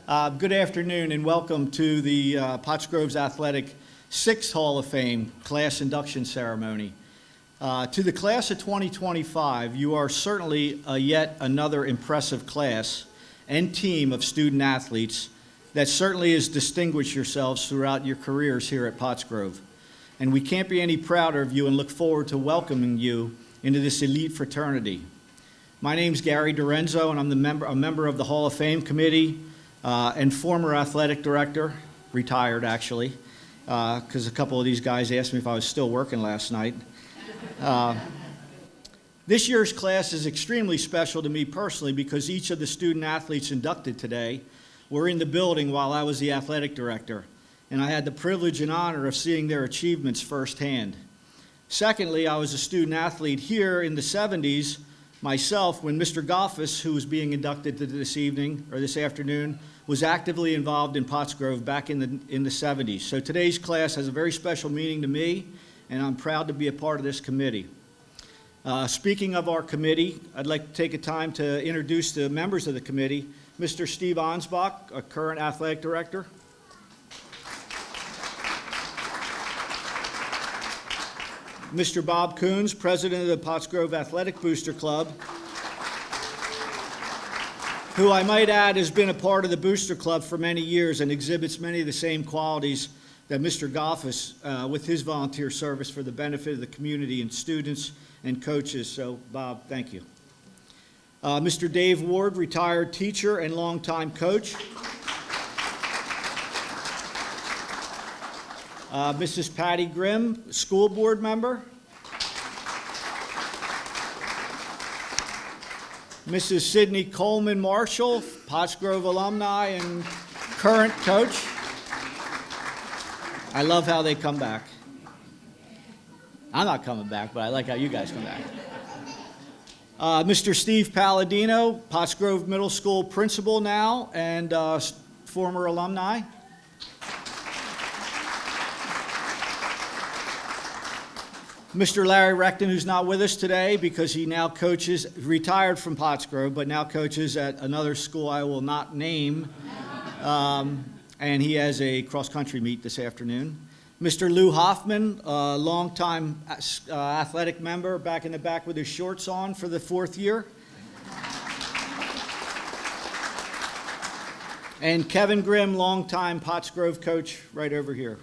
Good afternoon and welcome to the Pottsgrove's Athletic 6th Hall of Fame class induction ceremony. To the class of 2025, you are certainly yet another impressive class and team of student athletes that certainly has distinguished yourselves throughout your careers here at Pottsgrove. And we can't be any prouder of you and look forward to welcoming you into this elite fraternity. My name's Gary Dorenzo, and I'm a member of the Hall of Fame committee and former athletic director, retired actually, because a couple of these guys asked me if I was still working last night. This year's class is extremely special to me personally because each of the student athletes inducted today were in the building while I was the athletic director, and I had the privilege and honor of seeing their achievements firsthand. Secondly, I was a student athlete here in the 70s myself when Mr. Goffus, who was being inducted this evening or this afternoon, was actively involved in Pottsgrove back in the 70s. So today's class has a very special meaning to me, and I'm proud to be a part of this committee. Speaking of our committee, I'd like to take a time to introduce the members of the committee. Mr. Steve Ansbach, a current athletic director. Mr. Bob Coons, president of the Pottsgrove Athletic Booster Club, who I might add has been a part of the Booster Club for many years and exhibits many of the same qualities that Mr. Goffus with his volunteer service for the benefit of the community and students and coaches. So, Bob, thank you. Mr. Dave Ward, retired teacher and longtime coach. Mrs. Patty Grimm, school board member. Mrs. Sydney Coleman Marshall, Pottsgrove alumni and current coach. I love how they come back. I'm not coming back, but I like how you guys come back. Mr. Steve Palladino, Pottsgrove Middle School principal now and former alumni. Mr. Larry Recton, who's not with us today because he now coaches, retired from Pottsgrove, but now coaches at another school I will not name, and he has a cross-country meet this afternoon. Mr. Lou Hoffman, a longtime athletic member, back in the back with his shorts on for the 4th year. And Kevin Grimm, longtime Pottsgrove coach, right over here.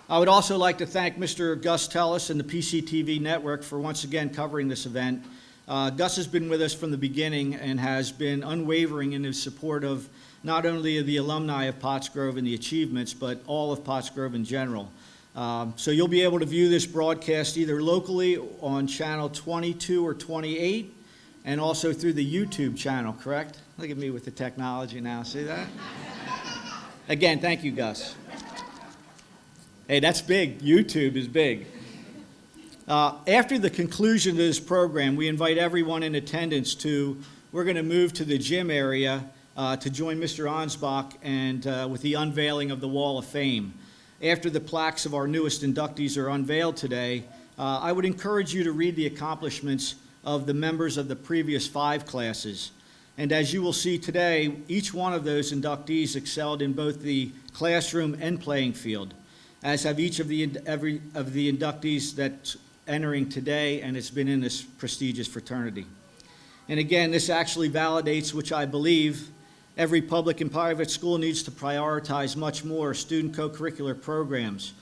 I would also like to thank Mr. Gus Tellis and the PCTV network for once again covering this event. Gus has been with us from the beginning and has been unwavering in his support of not only the alumni of Pottsgrove and the achievements, but all of Pottsgrove in general. So you'll be able to view this broadcast either locally on channel 22 or 28, and also through the YouTube channel, correct? Look at me with the technology now, see that? Again, thank you, Gus. Hey, that's big. YouTube is big. After the conclusion of this program, we invite everyone in attendance we're going to move to the gym area to join Mr. Ansbach and with the unveiling of the Wall of Fame. After the plaques of our newest inductees are unveiled today, I would encourage you to read the accomplishments of the members of the previous 5 classes. And as you will see today, each one of those inductees excelled in both the classroom and playing field, as have each of the inductees that's entering today, and it's been in this prestigious fraternity. And again, this actually validates, which I believe, every public and private school needs to prioritize much more student co-curricular programs,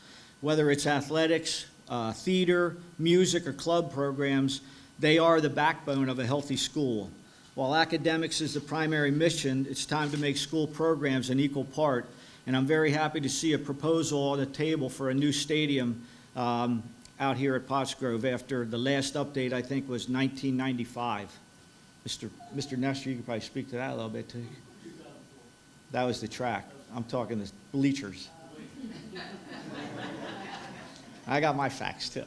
whether it's athletics, theater, music, or club programs. They are the backbone of a healthy school. While academics is the primary mission, it's time to make school programs an equal part. And I'm very happy to see a proposal on the table for a new stadium out here at Pottsgrove after the last update, I think, was 1995. Mr. Nestor, you could probably speak to that a little bit, too. That was the track. I'm talking the bleachers. I got my facts, too.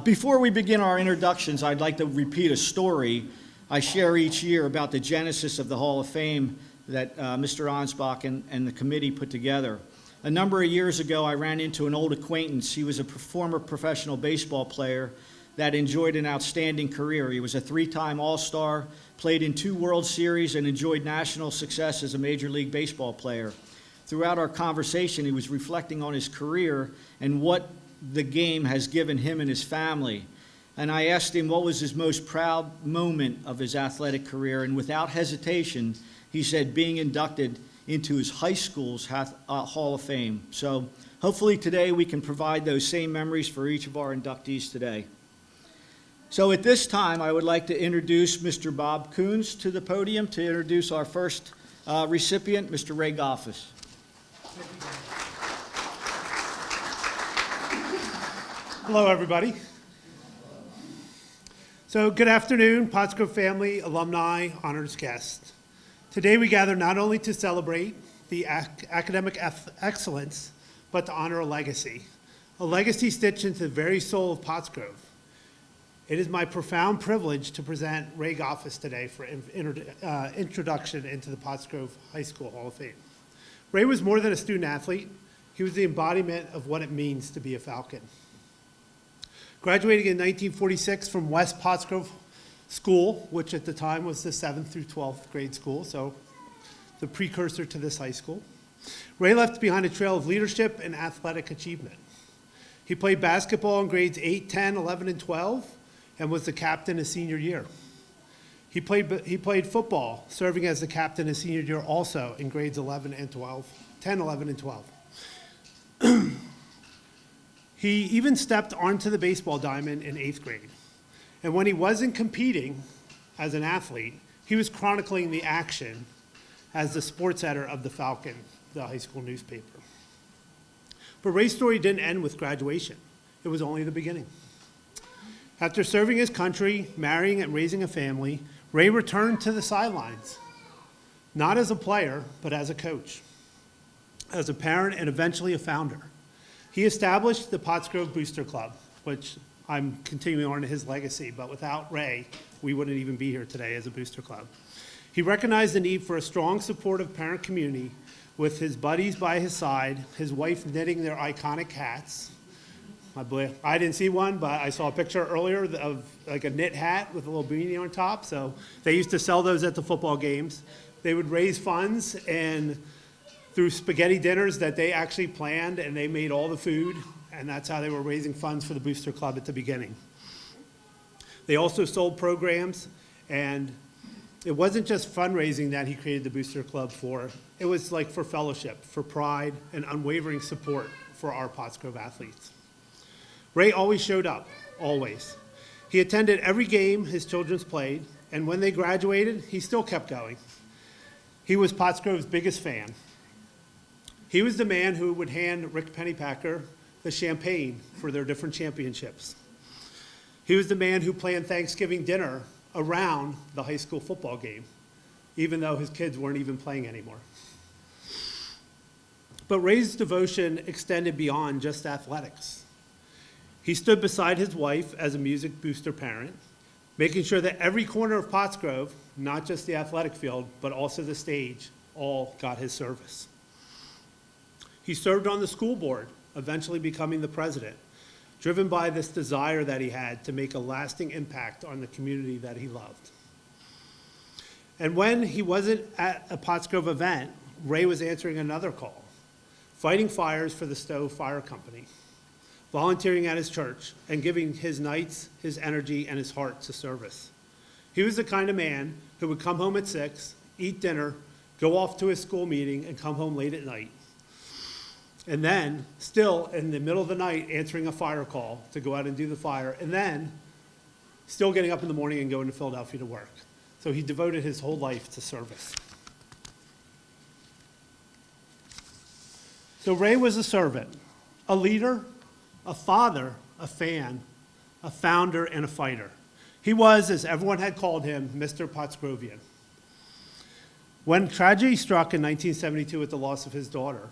Before we begin our introductions, I'd like to repeat a story I share each year about the genesis of the Hall of Fame that Mr. Ansbach and the committee put together. A number of years ago, I ran into an old acquaintance. He was a former professional baseball player that enjoyed an outstanding career. He was a 3-time All-Star, played in 2 World Series, and enjoyed national success as a Major League Baseball player. Throughout our conversation, he was reflecting on his career and what the game has given him and his family. And I asked him what was his most proud moment of his athletic career, and without hesitation, he said being inducted into his high school's Hall of Fame. So hopefully today we can provide those same memories for each of our inductees today. So at this time, I would like to introduce Mr. Bob Coons to the podium to introduce our first recipient, Mr. Ray Goffus. Hello, everybody. So good afternoon, Pottsgrove family, alumni, honored guests. Today we gather not only to celebrate the academic excellence, but to honor a legacy stitched into the very soul of Pottsgrove. It is my profound privilege to present Ray Goffus today for introduction into the Pottsgrove High School Hall of Fame. Ray was more than a student athlete. He was the embodiment of what it means to be a Falcon. Graduating in 1946 from West Pottsgrove School, which at the time was the 7th through 12th grade school, so the precursor to this high school, Ray left behind a trail of leadership and athletic achievement. He played basketball in grades 8, 10, 11, and 12, and was the captain his senior year. He played football, serving as the captain his senior year also in grades 11 and 12, 10, 11, and 12. He even stepped onto the baseball diamond in 8th grade. And when he wasn't competing as an athlete, he was chronicling the action as the sports editor of the Falcon, the high school newspaper. But Ray's story didn't end with graduation. It was only the beginning. After serving his country, marrying and raising a family, Ray returned to the sidelines, not as a player, but as a coach, as a parent, and eventually a founder. He established the Pottsgrove Booster Club, which I'm continuing on his legacy, but without Ray, we wouldn't even be here today as a booster club. He recognized the need for a strong, supportive parent community with his buddies by his side, his wife knitting their iconic hats. I didn't see one, but I saw a picture earlier of like a knit hat with a little beanie on top. So they used to sell those at the football games. They would raise funds, and through spaghetti dinners that they actually planned, and they made all the food, and that's how they were raising funds for the Booster Club at the beginning. They also sold programs, and it wasn't just fundraising that he created the Booster Club for. It was like for fellowship, for pride, and unwavering support for our Pottsgrove athletes. Ray always showed up, always. He attended every game his children played, and when they graduated, he still kept going. He was Pottsgrove's biggest fan. He was the man who would hand Rick Pennypacker the champagne for their different championships. He was the man who planned Thanksgiving dinner around the high school football game, even though his kids weren't even playing anymore. But Ray's devotion extended beyond just athletics. He stood beside his wife as a music booster parent, making sure that every corner of Pottsgrove, not just the athletic field, but also the stage, all got his service. He served on the school board, eventually becoming the president, driven by this desire that he had to make a lasting impact on the community that he loved. And when he wasn't at a Pottsgrove event, Ray was answering another call, fighting fires for the Stowe Fire Company, volunteering at his church, and giving his nights, his energy, and his heart to service. He was the kind of man who would come home at 6, eat dinner, go off to his school meeting, and come home late at night. And then, still in the middle of the night, answering a fire call to go out and do the fire, and then still getting up in the morning and going to Philadelphia to work. So he devoted his whole life to service. So Ray was a servant, a leader, a father, a fan, a founder, and a fighter. He was, as everyone had called him, Mr. Pottsgrovian. When tragedy struck in 1972 with the loss of his daughter,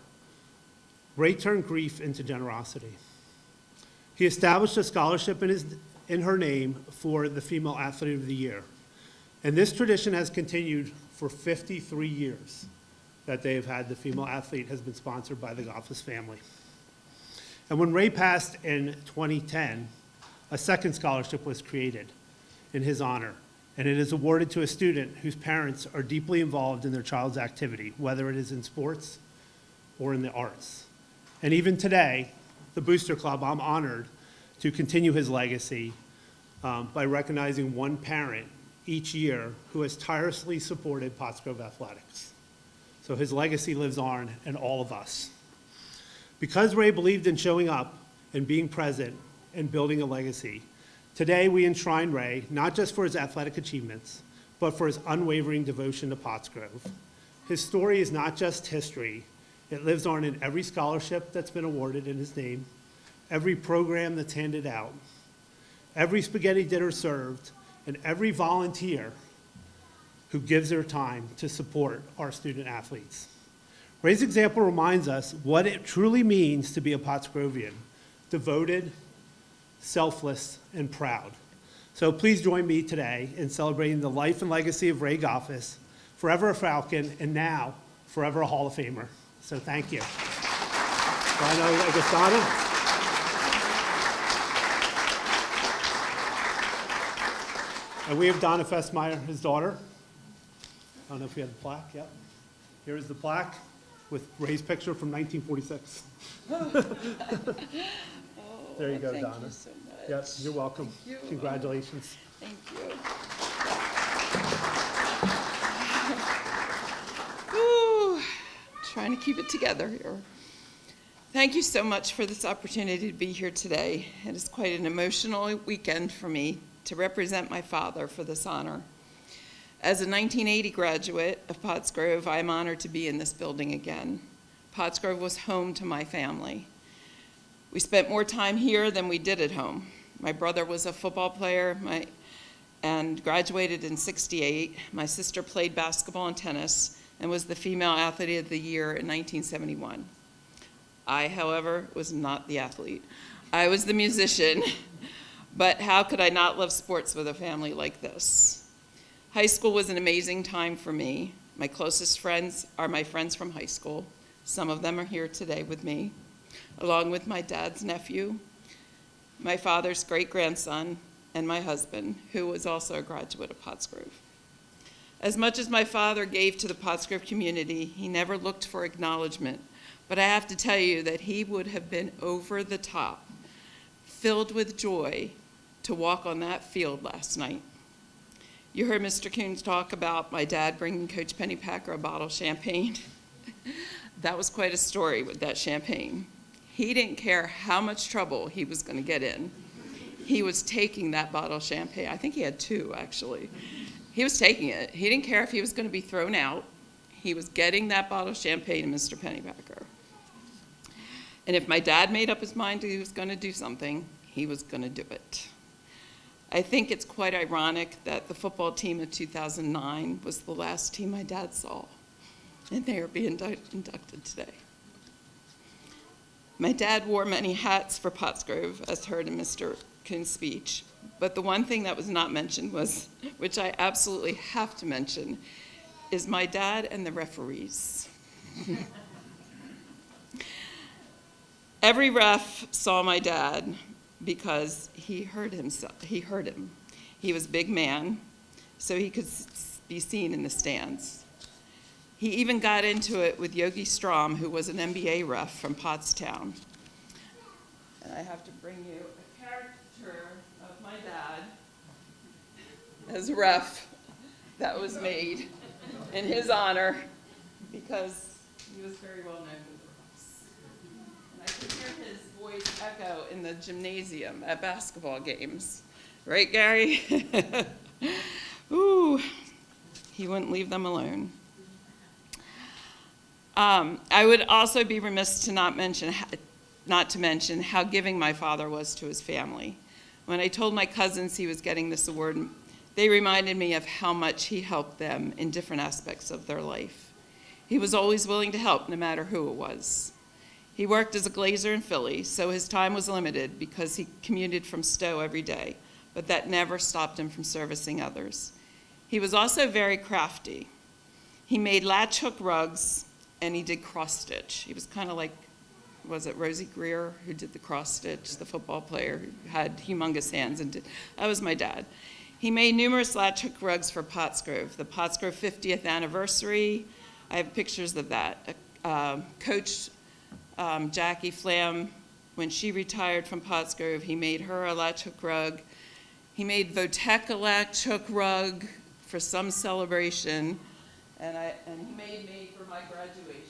Ray turned grief into generosity. He established a scholarship in her name for the Female Athlete of the Year. And this tradition has continued for 53 years that they have had the female athlete has been sponsored by the Goffus family. And when Ray passed in 2010, a second scholarship was created in his honor, and it is awarded to a student whose parents are deeply involved in their child's activity, whether it is in sports or in the arts. And even today, the Booster Club, I'm honored to continue his legacy by recognizing one parent each year who has tirelessly supported Pottsgrove athletics. So his legacy lives on in all of us. Because Ray believed in showing up and being present and building a legacy, today we enshrine Ray not just for his athletic achievements, but for his unwavering devotion to Pottsgrove. His story is not just history. It lives on in every scholarship that's been awarded in his name, every program that's handed out, every spaghetti dinner served, and every volunteer who gives their time to support our student athletes. Ray's example reminds us what it truly means to be a Pottsgrovian, devoted, selfless, and proud. So please join me today in celebrating the life and legacy of Ray Goffus, forever a Falcon, and now forever a Hall of Famer. So thank you. I guess Donna? And we have Donna Festmeyer, his daughter. I don't know if we have the plaque, yep. Here is the plaque with Ray's picture from 1946. There you go, Donna. Thank you so much. Yep, you're welcome. Thank you. Congratulations. Thank you. Ooh, trying to keep it together here. Thank you so much for this opportunity to be here today. It is quite an emotional weekend for me to represent my father for this honor. As a 1980 graduate of Pottsgrove, I am honored to be in this building again. Pottsgrove was home to my family. We spent more time here than we did at home. My brother was a football player and graduated in '68. My sister played basketball and tennis and was the Female Athlete of the Year in 1971. I, however, was not the athlete. I was the musician, but how could I not love sports with a family like this? High school was an amazing time for me. My closest friends are my friends from high school. Some of them are here today with me, along with my dad's nephew, my father's great-grandson, and my husband, who was also a graduate of Pottsgrove. As much as my father gave to the Pottsgrove community, he never looked for acknowledgement, but I have to tell you that he would have been over the top, filled with joy to walk on that field last night. You heard Mr. Coons talk about my dad bringing Coach Pennypacker a bottle of champagne. That was quite a story with that champagne. He didn't care how much trouble he was going to get in. He was taking that bottle of champagne. I think he had two, actually. He was taking it. He didn't care if he was going to be thrown out. He was getting that bottle of champagne to Mr. Pennypacker. And if my dad made up his mind he was going to do something, he was going to do it. I think it's quite ironic that the football team of 2009 was the last team my dad saw, and they are being inducted today. My dad wore many hats for Pottsgrove, as heard in Mr. Coons' speech, but the one thing that was not mentioned was, which I absolutely have to mention, is my dad and the referees. Every ref saw my dad because he heard him. He was a big man, so he could be seen in the stands. He even got into it with Yogi Strom, who was an NBA ref from Pottstown. And I have to bring you a caricature of my dad as a ref that was made in his honor because he was very well known with the refs. And I could hear his voice echo in the gymnasium at basketball games. Right, Gary? Ooh, he wouldn't leave them alone. I would also be remiss to not to mention how giving my father was to his family. When I told my cousins he was getting this award, they reminded me of how much he helped them in different aspects of their life. He was always willing to help, no matter who it was. He worked as a glazer in Philly, so his time was limited because he commuted from Stowe every day, but that never stopped him from servicing others. He was also very crafty. He made latch hook rugs, and he did cross stitch. He was kind of like was it Rosie Greer, who did the cross stitch, the football player who had humongous hands, and that was my dad. He made numerous latch hook rugs for Pottsgrove. The Pottsgrove 50th anniversary, I have pictures of that. Coach Jackie Flam, when she retired from Pottsgrove, he made her a latch hook rug. He made Votech a latch hook rug for some celebration, and he made me for my graduation.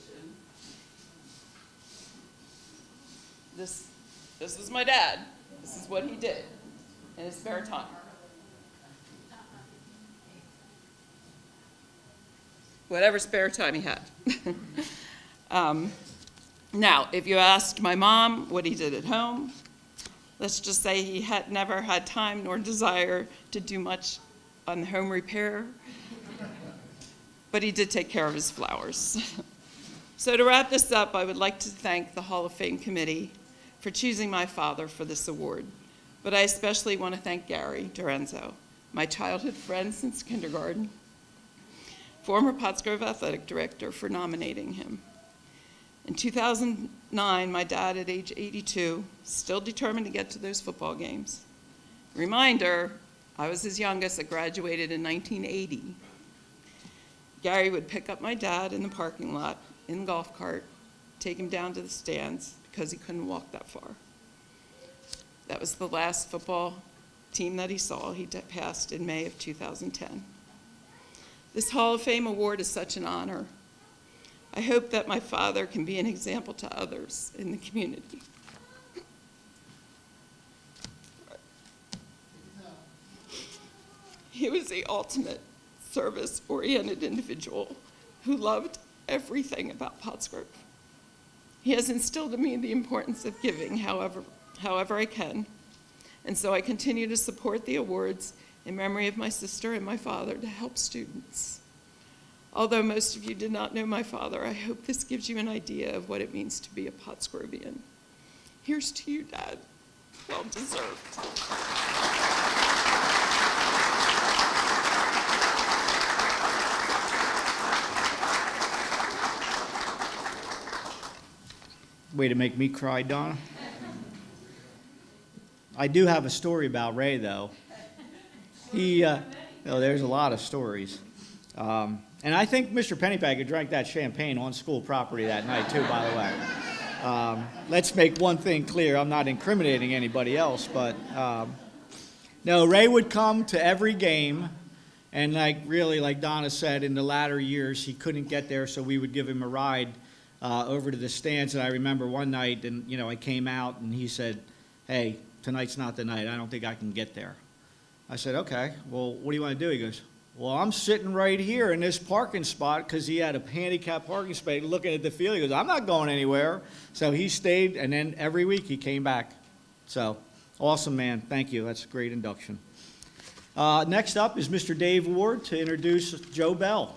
This is my dad. This is what he did in his spare time. Whatever spare time he had. Now, if you asked my mom what he did at home, let's just say he had never had time nor desire to do much on the home repair, but he did take care of his flowers. So to wrap this up, I would like to thank the Hall of Fame committee for choosing my father for this award, but I especially want to thank Gary Dorenzo, my childhood friend since kindergarten, former Pottsgrove athletic director, for nominating him. In 2009, my dad, at age 82, still determined to get to those football games. Reminder, I was his youngest. I graduated in 1980. Gary would pick up my dad in the parking lot in the golf cart, take him down to the stands because he couldn't walk that far. That was the last football team that he saw. He passed in May of 2010. This Hall of Fame award is such an honor. I hope that my father can be an example to others in the community. He was the ultimate service-oriented individual who loved everything about Pottsgrove. He has instilled in me the importance of giving however I can, and so I continue to support the awards in memory of my sister and my father to help students. Although most of you did not know my father, I hope this gives you an idea of what it means to be a Pottsgrovian. Here's to you, Dad. Well deserved. Way to make me cry, Donna. I do have a story about Ray, though. There's a lot of stories. And I think Mr. Pennypacker drank that champagne on school property that night, too, by the way. Let's make one thing clear. I'm not incriminating anybody else, but no, Ray would come to every game, and like Donna said, in the latter years, he couldn't get there, so we would give him a ride over to the stands. And I remember one night, and I came out, and he said, "Hey, tonight's not the night. I don't think I can get there." I said, "Okay, well, what do you want to do?" He goes, "Well, I'm sitting right here in this parking spot," because he had a handicapped parking space looking at the field. He goes, "I'm not going anywhere." So he stayed, and then every week he came back. So, awesome, man. Thank you. That's a great induction. Next up is Mr. Dave Ward to introduce Joe Bell.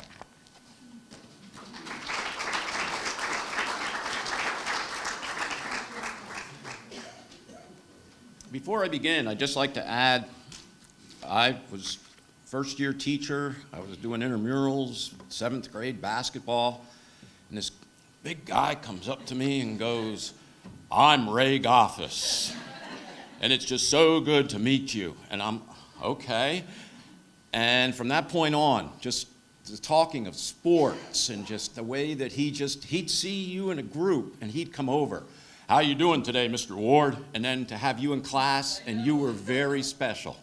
Before I begin, I'd just like to add, I was first-year teacher. I was doing intramurals, 7th grade basketball, and this big guy comes up to me and goes, "I'm Ray Goffus, and it's just so good to meet you." And I'm, okay. And from that point on, just talking of sports and just the way that he'd see you in a group and he'd come over. "How you doing today, Mr. Ward?" And then to have you in class, and you were very special.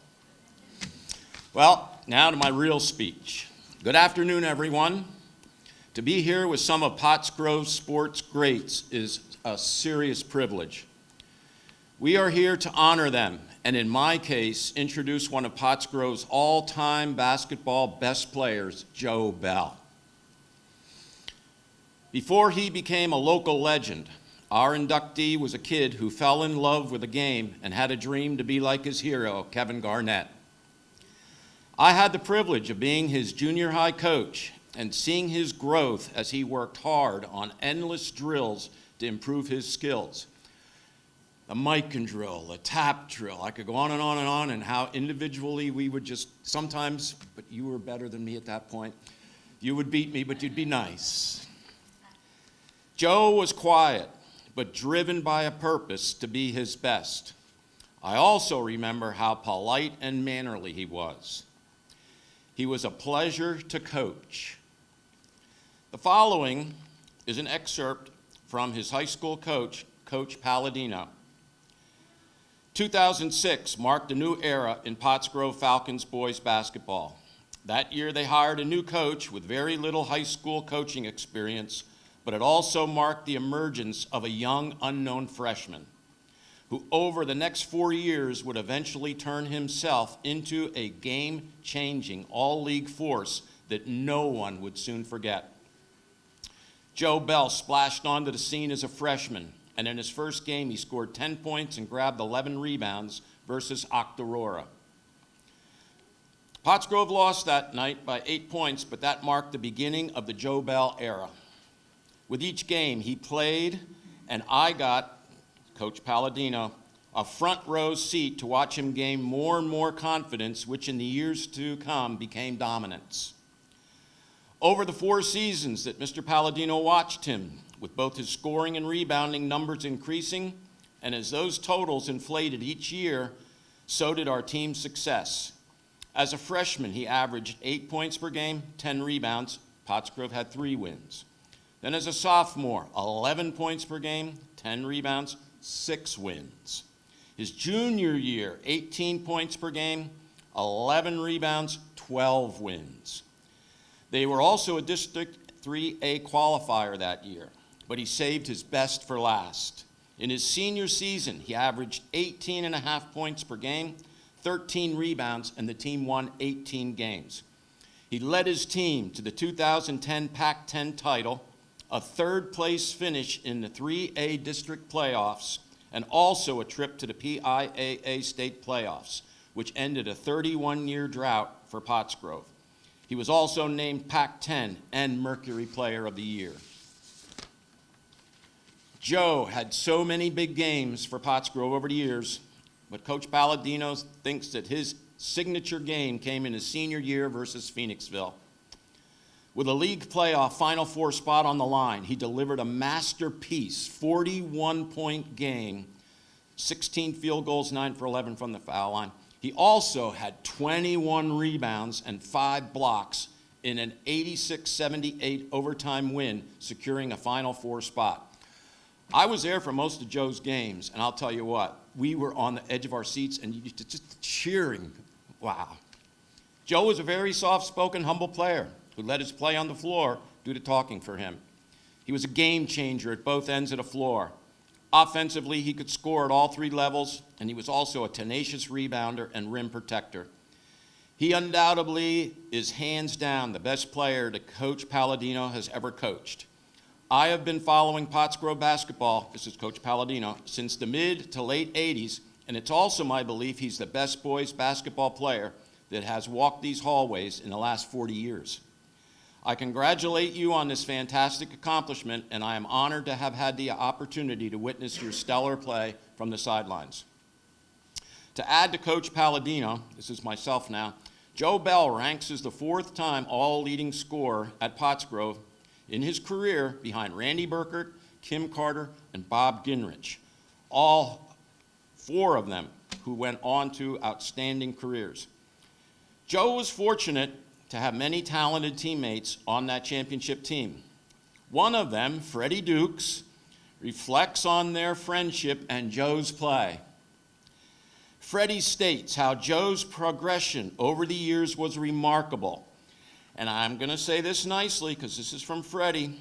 Well, now to my real speech. Good afternoon, everyone. To be here with some of Pottsgrove's sports greats is a serious privilege. We are here to honor them, and in my case, introduce one of Pottsgrove's all-time basketball best players, Joe Bell. Before he became a local legend, our inductee was a kid who fell in love with the game and had a dream to be like his hero, Kevin Garnett. I had the privilege of being his junior high coach and seeing his growth as he worked hard on endless drills to improve his skills. The Mikan drill, the tap drill, I could go on and on and on, and how individually we would just sometimes, but you were better than me at that point. You would beat me, but you'd be nice. Joe was quiet, but driven by a purpose to be his best. I also remember how polite and mannerly he was. He was a pleasure to coach. The following is an excerpt from his high school coach, Coach Palladino. 2006 marked a new era in Pottsgrove Falcons boys basketball. That year they hired a new coach with very little high school coaching experience, but it also marked the emergence of a young unknown freshman who over the next 4 years would eventually turn himself into a game-changing all-league force that no one would soon forget. Joe Bell splashed onto the scene as a freshman, and in his first game he scored 10 points and grabbed 11 rebounds versus Octorara. Pottsgrove lost that night by 8 points, but that marked the beginning of the Joe Bell era. With each game he played, and I got, Coach Palladino, a front row seat to watch him gain more and more confidence, which in the years to come became dominance. Over the 4 seasons that Mr. Palladino watched him, with both his scoring and rebounding numbers increasing, and as those totals inflated each year, so did our team's success. As a freshman, he averaged 8 points per game, 10 rebounds. Pottsgrove had 3 wins. Then as a sophomore, 11 points per game, 10 rebounds, 6 wins. His junior year, 18 points per game, 11 rebounds, 12 wins. They were also a District 3A qualifier that year, but he saved his best for last. In his senior season, he averaged 18.5 points per game, 13 rebounds, and the team won 18 games. He led his team to the 2010 Pac-10 title, a third-place finish in the 3A district playoffs, and also a trip to the PIAA state playoffs, which ended a 31-year drought for Pottsgrove. He was also named Pac-10 and Mercury Player of the Year. Joe had so many big games for Pottsgrove over the years, but Coach Palladino thinks that his signature game came in his senior year versus Phoenixville. With a league playoff Final Four spot on the line, he delivered a masterpiece, 41-point game, 16 field goals, 9 for 11 from the foul line. He also had 21 rebounds and 5 blocks in an 86-78 overtime win, securing a Final Four spot. I was there for most of Joe's games, and I'll tell you what, we were on the edge of our seats and just cheering. Wow. Joe was a very soft-spoken, humble player who let his play on the floor do the talking for him. He was a game changer at both ends of the floor. Offensively, he could score at all 3 levels, and he was also a tenacious rebounder and rim protector. He undoubtedly is hands down the best player that Coach Palladino has ever coached. I have been following Pottsgrove basketball, this is Coach Palladino, since the mid to late 80s, and it's also my belief he's the best boys basketball player that has walked these hallways in the last 40 years. I congratulate you on this fantastic accomplishment, and I am honored to have had the opportunity to witness your stellar play from the sidelines. To add to Coach Palladino, this is myself now, Joe Bell ranks as the 4th time all-leading scorer at Pottsgrove in his career behind Randy Burkert, Kim Carter, and Bob Ginrich, all 4 of them who went on to outstanding careers. Joe was fortunate to have many talented teammates on that championship team. One of them, Freddie Dukes, reflects on their friendship and Joe's play. Freddie states how Joe's progression over the years was remarkable. And I'm going to say this nicely because this is from Freddie.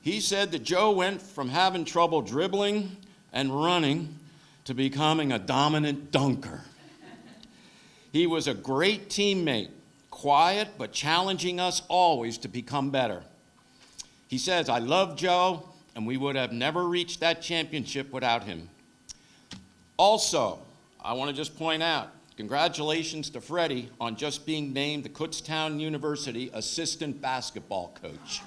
He said that Joe went from having trouble dribbling and running to becoming a dominant dunker. He was a great teammate, quiet but challenging us always to become better. He says, I love Joe, and we would have never reached that championship without him. Also, I want to just point out, congratulations to Freddie on just being named the Kutztown University assistant basketball coach.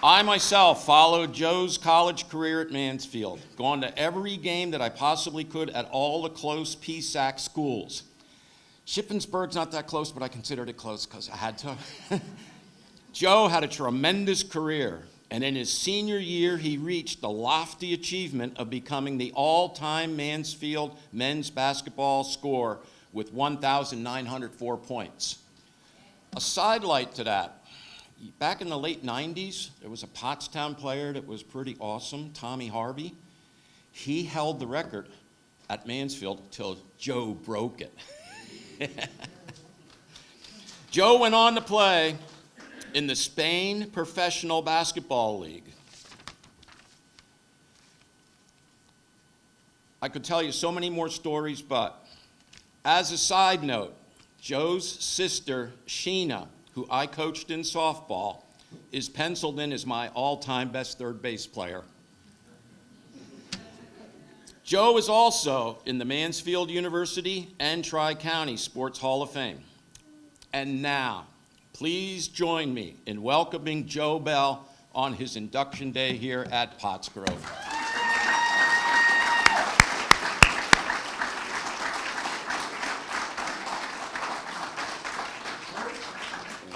I myself followed Joe's college career at Mansfield, going to every game that I possibly could at all the close PSAC schools. Shippensburg's not that close, but I considered it close because I had to. Joe had a tremendous career, and in his senior year, he reached the lofty achievement of becoming the all-time Mansfield men's basketball scorer with 1,904 points. A sidelight to that, back in the late 90s, there was a Pottstown player that was pretty awesome, Tommy Harvey. He held the record at Mansfield till Joe broke it. Joe went on to play in the Spain Professional Basketball League. I could tell you so many more stories, but as a side note, Joe's sister, Sheena, who I coached in softball, is penciled in as my all-time best third base player. Joe is also in the Mansfield University and Tri-County Sports Hall of Fame. And now, please join me in welcoming Joe Bell on his induction day here at Pottsgrove.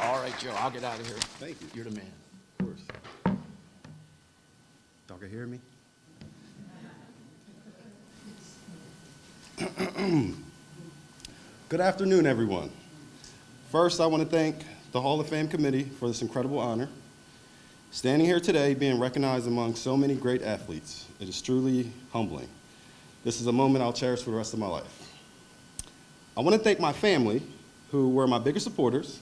All right, Joe, I'll get out of here. Thank you. You're the man. Of course. Y'all can hear me? Good afternoon, everyone. First, I want to thank the Hall of Fame committee for this incredible honor. Standing here today, being recognized among so many great athletes, it is truly humbling. This is a moment I'll cherish for the rest of my life. I want to thank my family, who were my biggest supporters.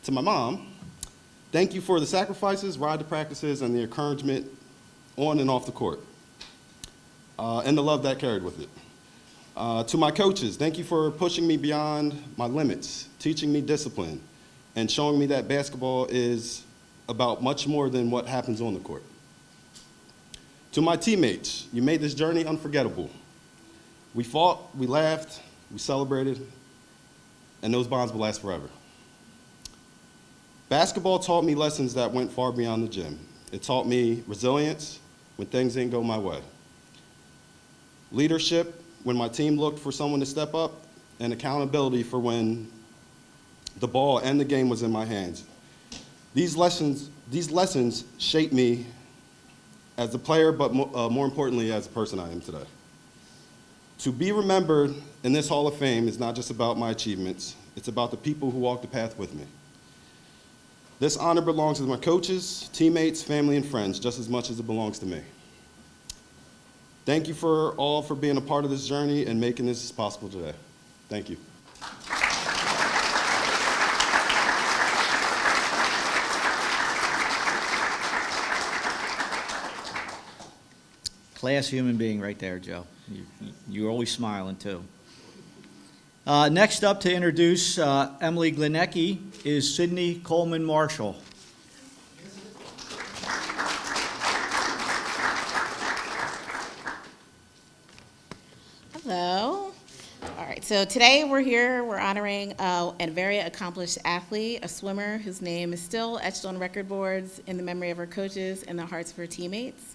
To my mom, thank you for the sacrifices, ride to practices, and the encouragement on and off the court, and the love that carried with it. To my coaches, thank you for pushing me beyond my limits, teaching me discipline, and showing me that basketball is about much more than what happens on the court. To my teammates, you made this journey unforgettable. We fought, we laughed, we celebrated, and those bonds will last forever. Basketball taught me lessons that went far beyond the gym. It taught me resilience when things didn't go my way, leadership when my team looked for someone to step up, and accountability for when the ball and the game was in my hands. These lessons shaped me as a player, but more importantly, as a person I am today. To be remembered in this Hall of Fame is not just about my achievements, it's about the people who walked the path with me. This honor belongs to my coaches, teammates, family, and friends, just as much as it belongs to me. Thank you all for being a part of this journey and making this possible today. Thank you. Class human being right there, Joe. You're always smiling, too. Next up to introduce Emily Glinecke is Sydney Coleman Marshall. Hello. All right, so today we're honoring a very accomplished athlete, a swimmer whose name is still etched on record boards in the memory of her coaches and the hearts of her teammates.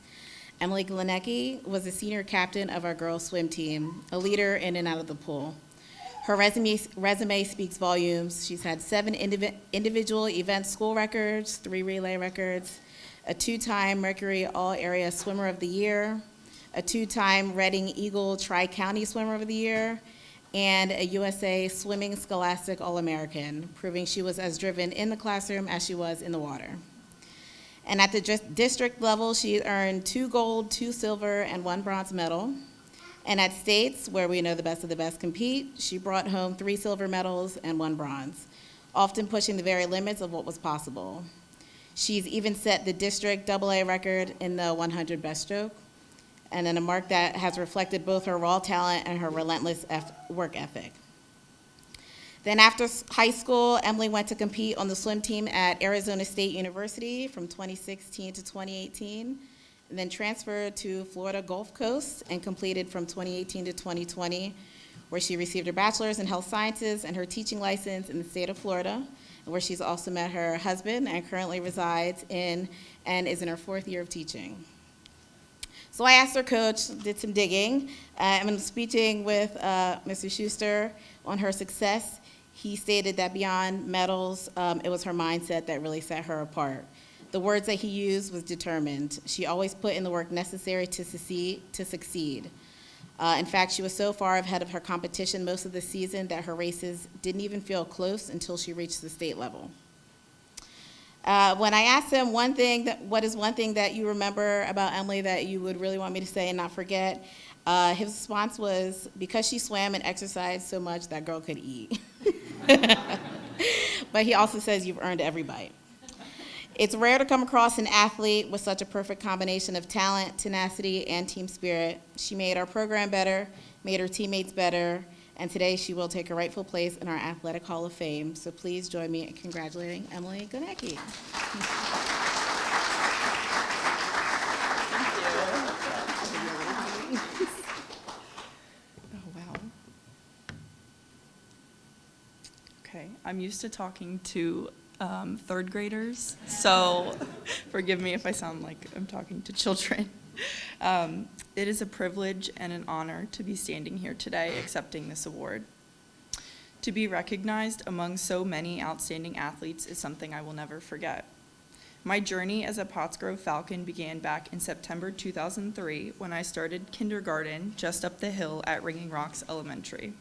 Emily Glinecke was the senior captain of our girls' swim team, a leader in and out of the pool. Her resume speaks volumes. She's had 7 individual event school records, 3 relay records, a 2-time Mercury All-Area Swimmer of the Year, a 2-time Reading Eagle Tri-County Swimmer of the Year, and a USA Swimming Scholastic All-American, proving she was as driven in the classroom as she was in the water. And at the district level, she earned 2 gold, 2 silver, and 1 bronze medal. And at states, where we know the best of the best compete, she brought home 3 silver medals and 1 bronze, often pushing the very limits of what was possible. She's even set the district AA record in the 100 breaststroke, and then a mark that has reflected both her raw talent and her relentless work ethic. Then after high school, Emily went to compete on the swim team at Arizona State University from 2016 to 2018, and then transferred to Florida Gulf Coast and completed from 2018 to 2020, where she received her bachelor's in health sciences and her teaching license in the state of Florida, and where she's also met her husband and currently resides in and is in her 4th year of teaching. So I asked her coach, did some digging, and speaking with Mr. Schuster on her success. He stated that beyond medals, it was her mindset that really set her apart. The words that he used was determined. She always put in the work necessary to succeed. In fact, she was so far ahead of her competition most of the season that her races didn't even feel close until she reached the state level. When I asked him what is one thing that you remember about Emily that you would really want me to say and not forget, his response was, because she swam and exercised so much, that girl could eat. But he also says, you've earned every bite. It's rare to come across an athlete with such a perfect combination of talent, tenacity, and team spirit. She made our program better, made her teammates better, and today she will take her rightful place in our Athletic Hall of Fame. So please join me in congratulating Emily Glinecke. Oh, wow. Okay, I'm used to talking to third graders, so forgive me if I sound like I'm talking to children. It is a privilege and an honor to be standing here today accepting this award. To be recognized among so many outstanding athletes is something I will never forget. My journey as a Pottsgrove Falcon began back in September 2003 when I started kindergarten just up the hill at Ringing Rocks Elementary.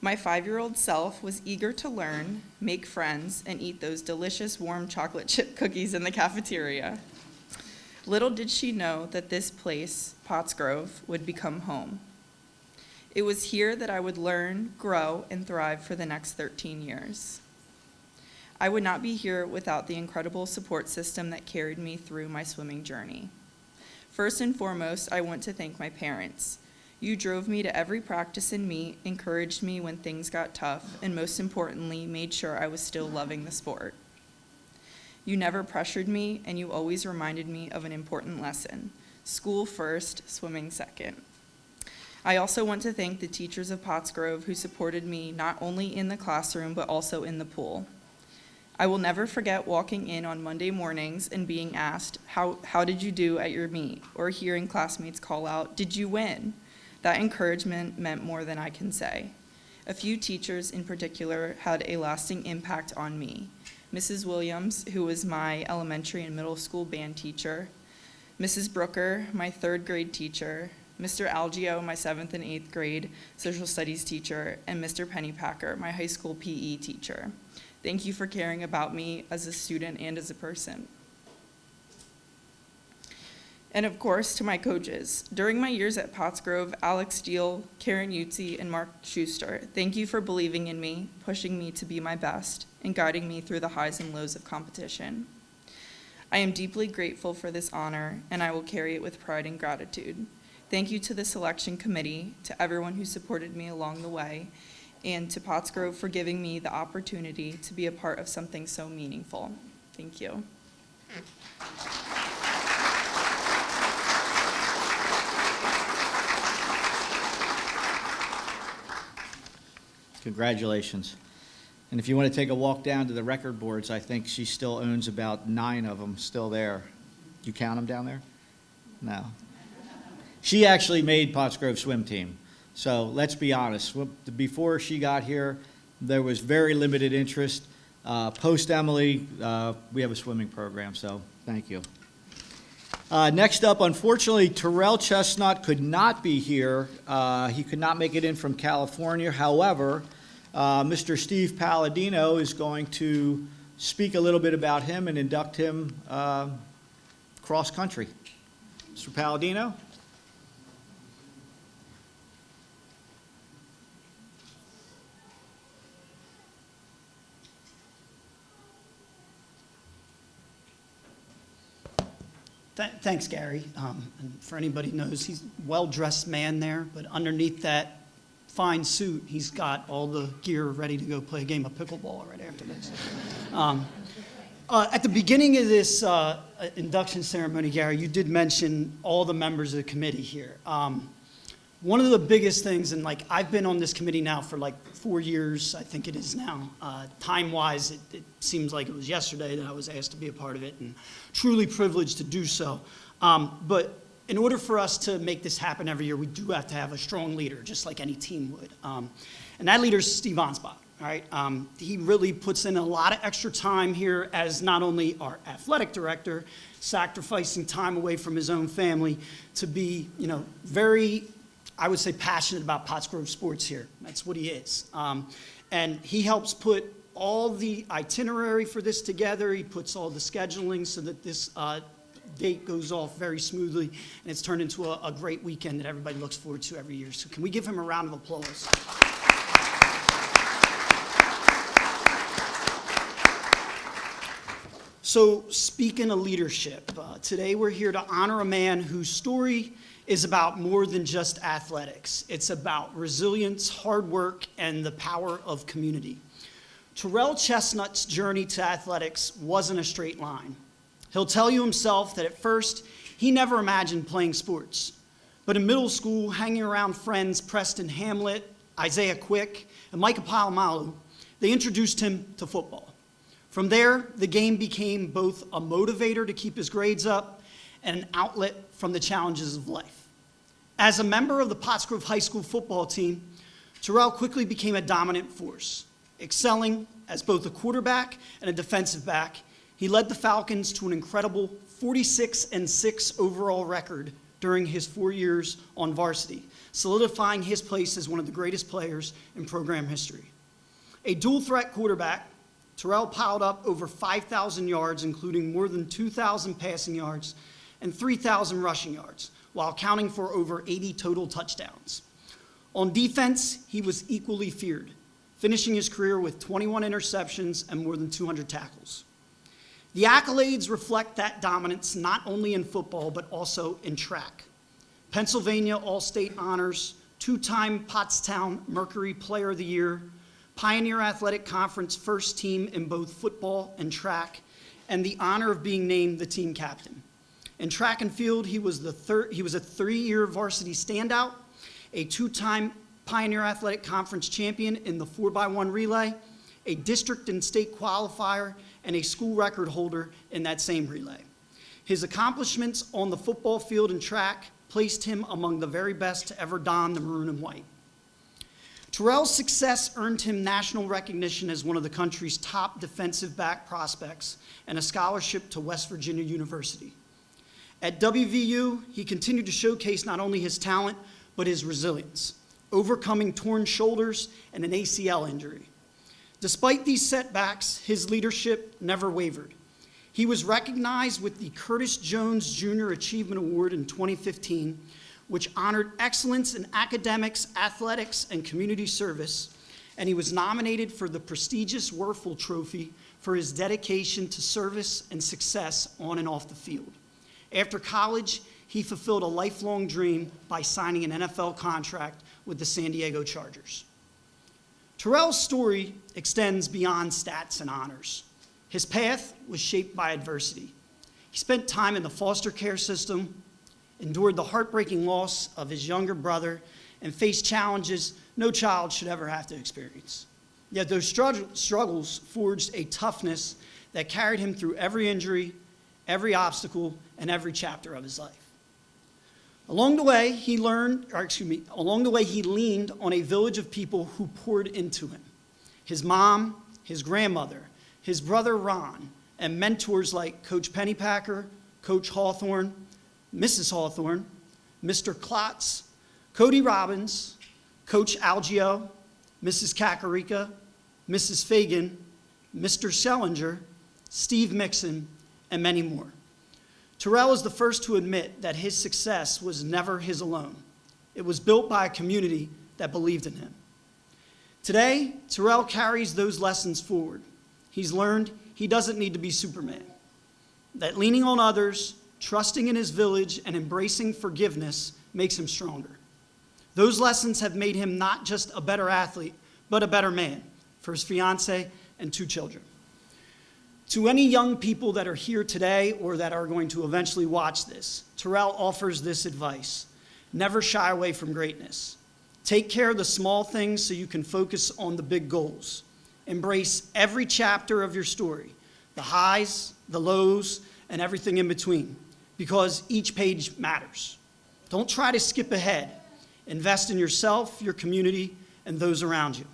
My 5-year-old self was eager to learn, make friends, and eat those delicious warm chocolate chip cookies in the cafeteria. Little did she know that this place, Pottsgrove, would become home. It was here that I would learn, grow, and thrive for the next 13 years. I would not be here without the incredible support system that carried me through my swimming journey. First and foremost, I want to thank my parents. You drove me to every practice and meet, encouraged me when things got tough, and most importantly, made sure I was still loving the sport. You never pressured me, and you always reminded me of an important lesson: school first, swimming second. I also want to thank the teachers of Pottsgrove who supported me not only in the classroom, but also in the pool. I will never forget walking in on Monday mornings and being asked, how did you do at your meet? Or hearing classmates call out, did you win? That encouragement meant more than I can say. A few teachers in particular had a lasting impact on me. Mrs. Williams, who was my elementary and middle school band teacher, Mrs. Brooker, my 3rd grade teacher, Mr. Algio, my 7th and 8th grade social studies teacher, and Mr. Pennypacker, my high school PE teacher. Thank you for caring about me as a student and as a person. And of course, to my coaches. During my years at Pottsgrove, Alex Steele, Karen Utzi, and Mark Schuster, thank you for believing in me, pushing me to be my best, and guiding me through the highs and lows of competition. I am deeply grateful for this honor, and I will carry it with pride and gratitude. Thank you to the selection committee, to everyone who supported me along the way, and to Pottsgrove for giving me the opportunity to be a part of something so meaningful. Thank you. Congratulations. And if you want to take a walk down to the record boards, I think she still owns about 9 of them still there. You count them down there? No. She actually made Pottsgrove swim team. So let's be honest. Before she got here, there was very limited interest. Post Emily, we have a swimming program, so thank you. Next up, unfortunately, Terrell Chestnut could not be here. He could not make it in from California. However, Mr. Steve Palladino is going to speak a little bit about him and induct him cross country. Mr. Palladino? Thanks, Gary. And for anybody who knows, he's a well-dressed man there, but underneath that fine suit, he's got all the gear ready to go play a game of pickleball right after this. At the beginning of this induction ceremony, Gary, you did mention all the members of the committee here. One of the biggest things, and like I've been on this committee now for like 4 years, I think it is now. Time-wise, it seems like it was yesterday that I was asked to be a part of it, and truly privileged to do so. But in order for us to make this happen every year, we do have to have a strong leader, just like any team would. And that leader is Steve Ansbach. All right, he really puts in a lot of extra time here as not only our athletic director, sacrificing time away from his own family to be, very, I would say, passionate about Pottsgrove sports here. That's what he is. And he helps put all the itinerary for this together. He puts all the scheduling so that this date goes off very smoothly, and it's turned into a great weekend that everybody looks forward to every year. So can we give him a round of applause? So speaking of leadership, today we're here to honor a man whose story is about more than just athletics. It's about resilience, hard work, and the power of community. Terrell Chestnut's journey to athletics wasn't a straight line. He'll tell you himself that at first, he never imagined playing sports. But in middle school, hanging around friends Preston Hamlet, Isaiah Quick, and Micah Palomalu, they introduced him to football. From there, the game became both a motivator to keep his grades up and an outlet from the challenges of life. As a member of the Pottsgrove High School football team, Terrell quickly became a dominant force. Excelling as both a quarterback and a defensive back, he led the Falcons to an incredible 46-6 overall record during his 4 years on varsity, solidifying his place as one of the greatest players in program history. A dual-threat quarterback, Terrell piled up over 5,000 yards, including more than 2,000 passing yards and 3,000 rushing yards, while accounting for over 80 total touchdowns. On defense, he was equally feared, finishing his career with 21 interceptions and more than 200 tackles. The accolades reflect that dominance not only in football, but also in track. Pennsylvania All-State honors, two-time Pottstown Mercury Player of the Year, Pioneer Athletic Conference first team in both football and track, and the honor of being named the team captain. In track and field, he was a 3-year varsity standout, a two-time Pioneer Athletic Conference champion in the 4x1 relay, a district and state qualifier, and a school record holder in that same relay. His accomplishments on the football field and track placed him among the very best to ever don the maroon and white. Terrell's success earned him national recognition as one of the country's top defensive back prospects and a scholarship to West Virginia University. At WVU, he continued to showcase not only his talent, but his resilience, overcoming torn shoulders and an ACL injury. Despite these setbacks, his leadership never wavered. He was recognized with the Curtis Jones Jr. Achievement Award in 2015, which honored excellence in academics, athletics, and community service, and he was nominated for the prestigious Werfel Trophy for his dedication to service and success on and off the field. After college, he fulfilled a lifelong dream by signing an NFL contract with the San Diego Chargers. Terrell's story extends beyond stats and honors. His path was shaped by adversity. He spent time in the foster care system, endured the heartbreaking loss of his younger brother, and faced challenges no child should ever have to experience. Yet those struggles forged a toughness that carried him through every injury, every obstacle, and every chapter of his life. Along the way, he leaned on a village of people who poured into him. His mom, his grandmother, his brother Ron, and mentors like Coach Pennypacker, Coach Hawthorne, Mrs. Hawthorne, Mr. Klotz, Cody Robbins, Coach Algio, Mrs. Kakarika, Mrs. Fagan, Mr. Sellinger, Steve Mixon, and many more. Terrell is the first to admit that his success was never his alone. It was built by a community that believed in him. Today, Terrell carries those lessons forward. He's learned he doesn't need to be Superman, that leaning on others, trusting in his village, and embracing forgiveness makes him stronger. Those lessons have made him not just a better athlete, but a better man for his fiancée and 2 children. To any young people that are here today or that are going to eventually watch this, Terrell offers this advice: never shy away from greatness. Take care of the small things so you can focus on the big goals. Embrace every chapter of your story, the highs, the lows, and everything in between, because each page matters. Don't try to skip ahead. Invest in yourself, your community, and those around you.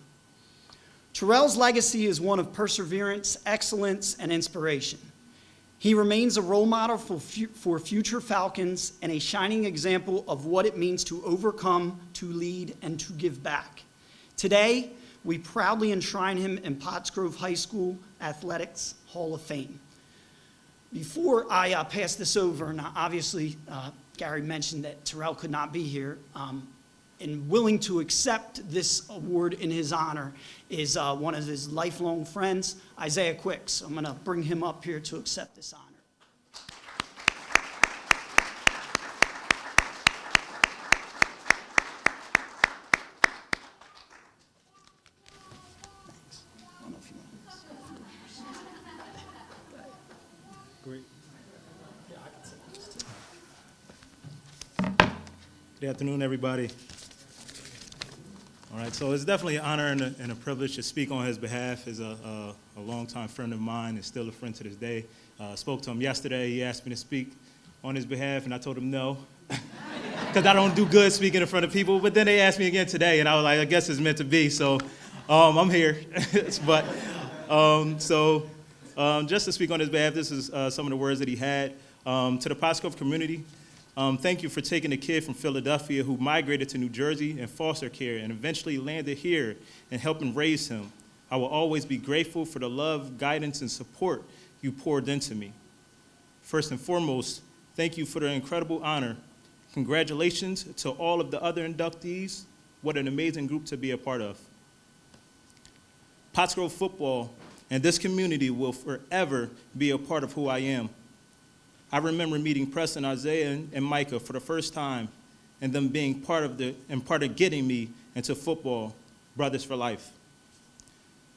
Terrell's legacy is one of perseverance, excellence, and inspiration. He remains a role model for future Falcons and a shining example of what it means to overcome, to lead, and to give back. Today, we proudly enshrine him in Pottsgrove High School Athletics Hall of Fame. Before I pass this over, and obviously Gary mentioned that Terrell could not be here, and willing to accept this award in his honor is one of his lifelong friends, Isaiah Quick. So I'm going to bring him up here to accept this honor. Thanks. I don't know if you want this. Great. Good afternoon, everybody. All right, so it's definitely an honor and a privilege to speak on his behalf. He's a longtime friend of mine and still a friend to this day. Spoke to him yesterday. He asked me to speak on his behalf, and I told him no, because I don't do good speaking in front of people. But then they asked me again today, and I was like, I guess it's meant to be, so I'm here. But just to speak on his behalf, this is some of the words that he had. To the Pottsgrove community, thank you for taking a kid from Philadelphia who migrated to New Jersey in foster care and eventually landed here and helping raise him. I will always be grateful for the love, guidance, and support you poured into me. First and foremost, thank you for the incredible honor. Congratulations to all of the other inductees. What an amazing group to be a part of. Pottsgrove football and this community will forever be a part of who I am. I remember meeting Preston, Isaiah, and Micah for the first time, and them being part of getting me into football, brothers for life.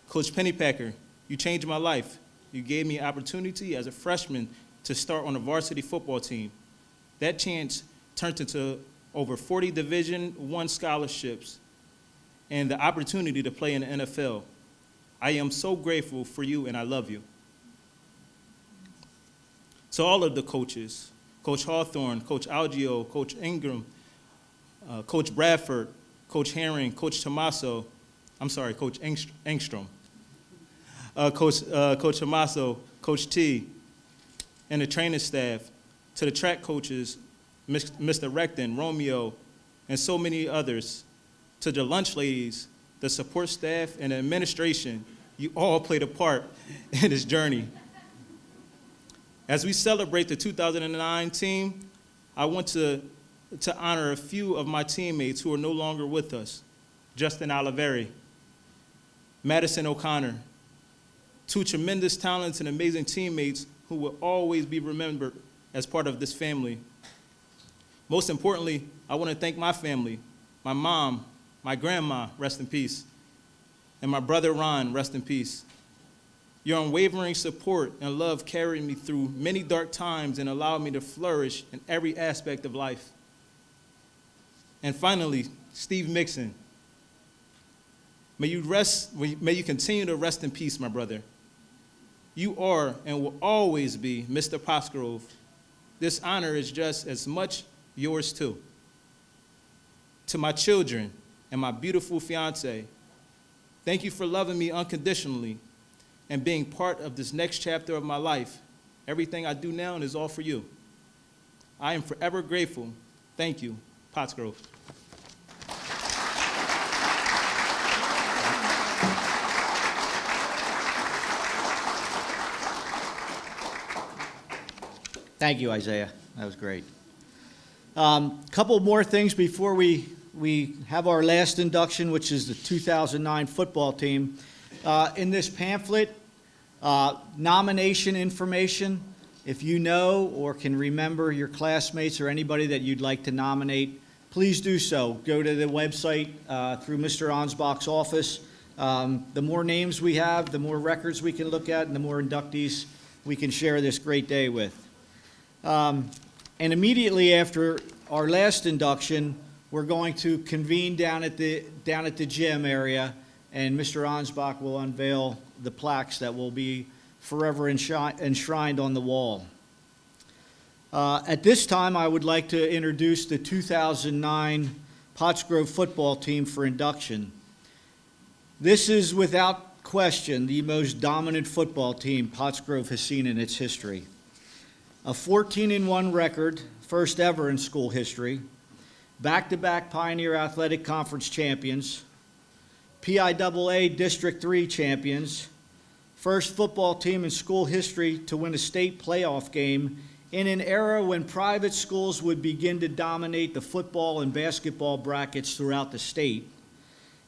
Coach Pennypacker, you changed my life. You gave me an opportunity as a freshman to start on the varsity football team. That chance turned into over 40 Division I scholarships and the opportunity to play in the NFL. I am so grateful for you, and I love you. To all of the coaches, Coach Hawthorne, Coach Algio, Coach Ingram, Coach Bradford, Coach Herring, Coach Tommaso, Coach Engstrom, Coach Tommaso, Coach T, and the training staff, to the track coaches, Mr. Recton, Romeo, and so many others, to the lunch ladies, the support staff, and the administration, you all played a part in this journey. As we celebrate the 2009 team, I want to honor a few of my teammates who are no longer with us. Justin Oliveri, Madison O'Connor, two tremendous talents and amazing teammates who will always be remembered as part of this family. Most importantly, I want to thank my family, my mom, my grandma, rest in peace, and my brother Ron, rest in peace. Your unwavering support and love carried me through many dark times and allowed me to flourish in every aspect of life. And finally, Steve Mixon. May you continue to rest in peace, my brother. You are and will always be Mr. Pottsgrove. This honor is just as much yours too. To my children and my beautiful fiance, thank you for loving me unconditionally and being part of this next chapter of my life. Everything I do now is all for you. I am forever grateful. Thank you, Pottsgrove. Thank you, Isaiah. That was great. Couple more things before we have our last induction, which is the 2009 football team. In this pamphlet, nomination information. If you know or can remember your classmates or anybody that you'd like to nominate, please do so. Go to the website through Mr. Ansbach's office. The more names we have, the more records we can look at, and the more inductees we can share this great day with. And immediately after our last induction, we're going to convene down at the gym area, and Mr. Ansbach will unveil the plaques that will be forever enshrined on the wall. At this time, I would like to introduce the 2009 Pottsgrove football team for induction. This is without question, the most dominant football team Pottsgrove has seen in its history. A 14-1 record, first ever in school history, back-to-back Pioneer Athletic Conference champions, PIAA District 3 champions, first football team in school history to win a state playoff game in an era when private schools would begin to dominate the football and basketball brackets throughout the state,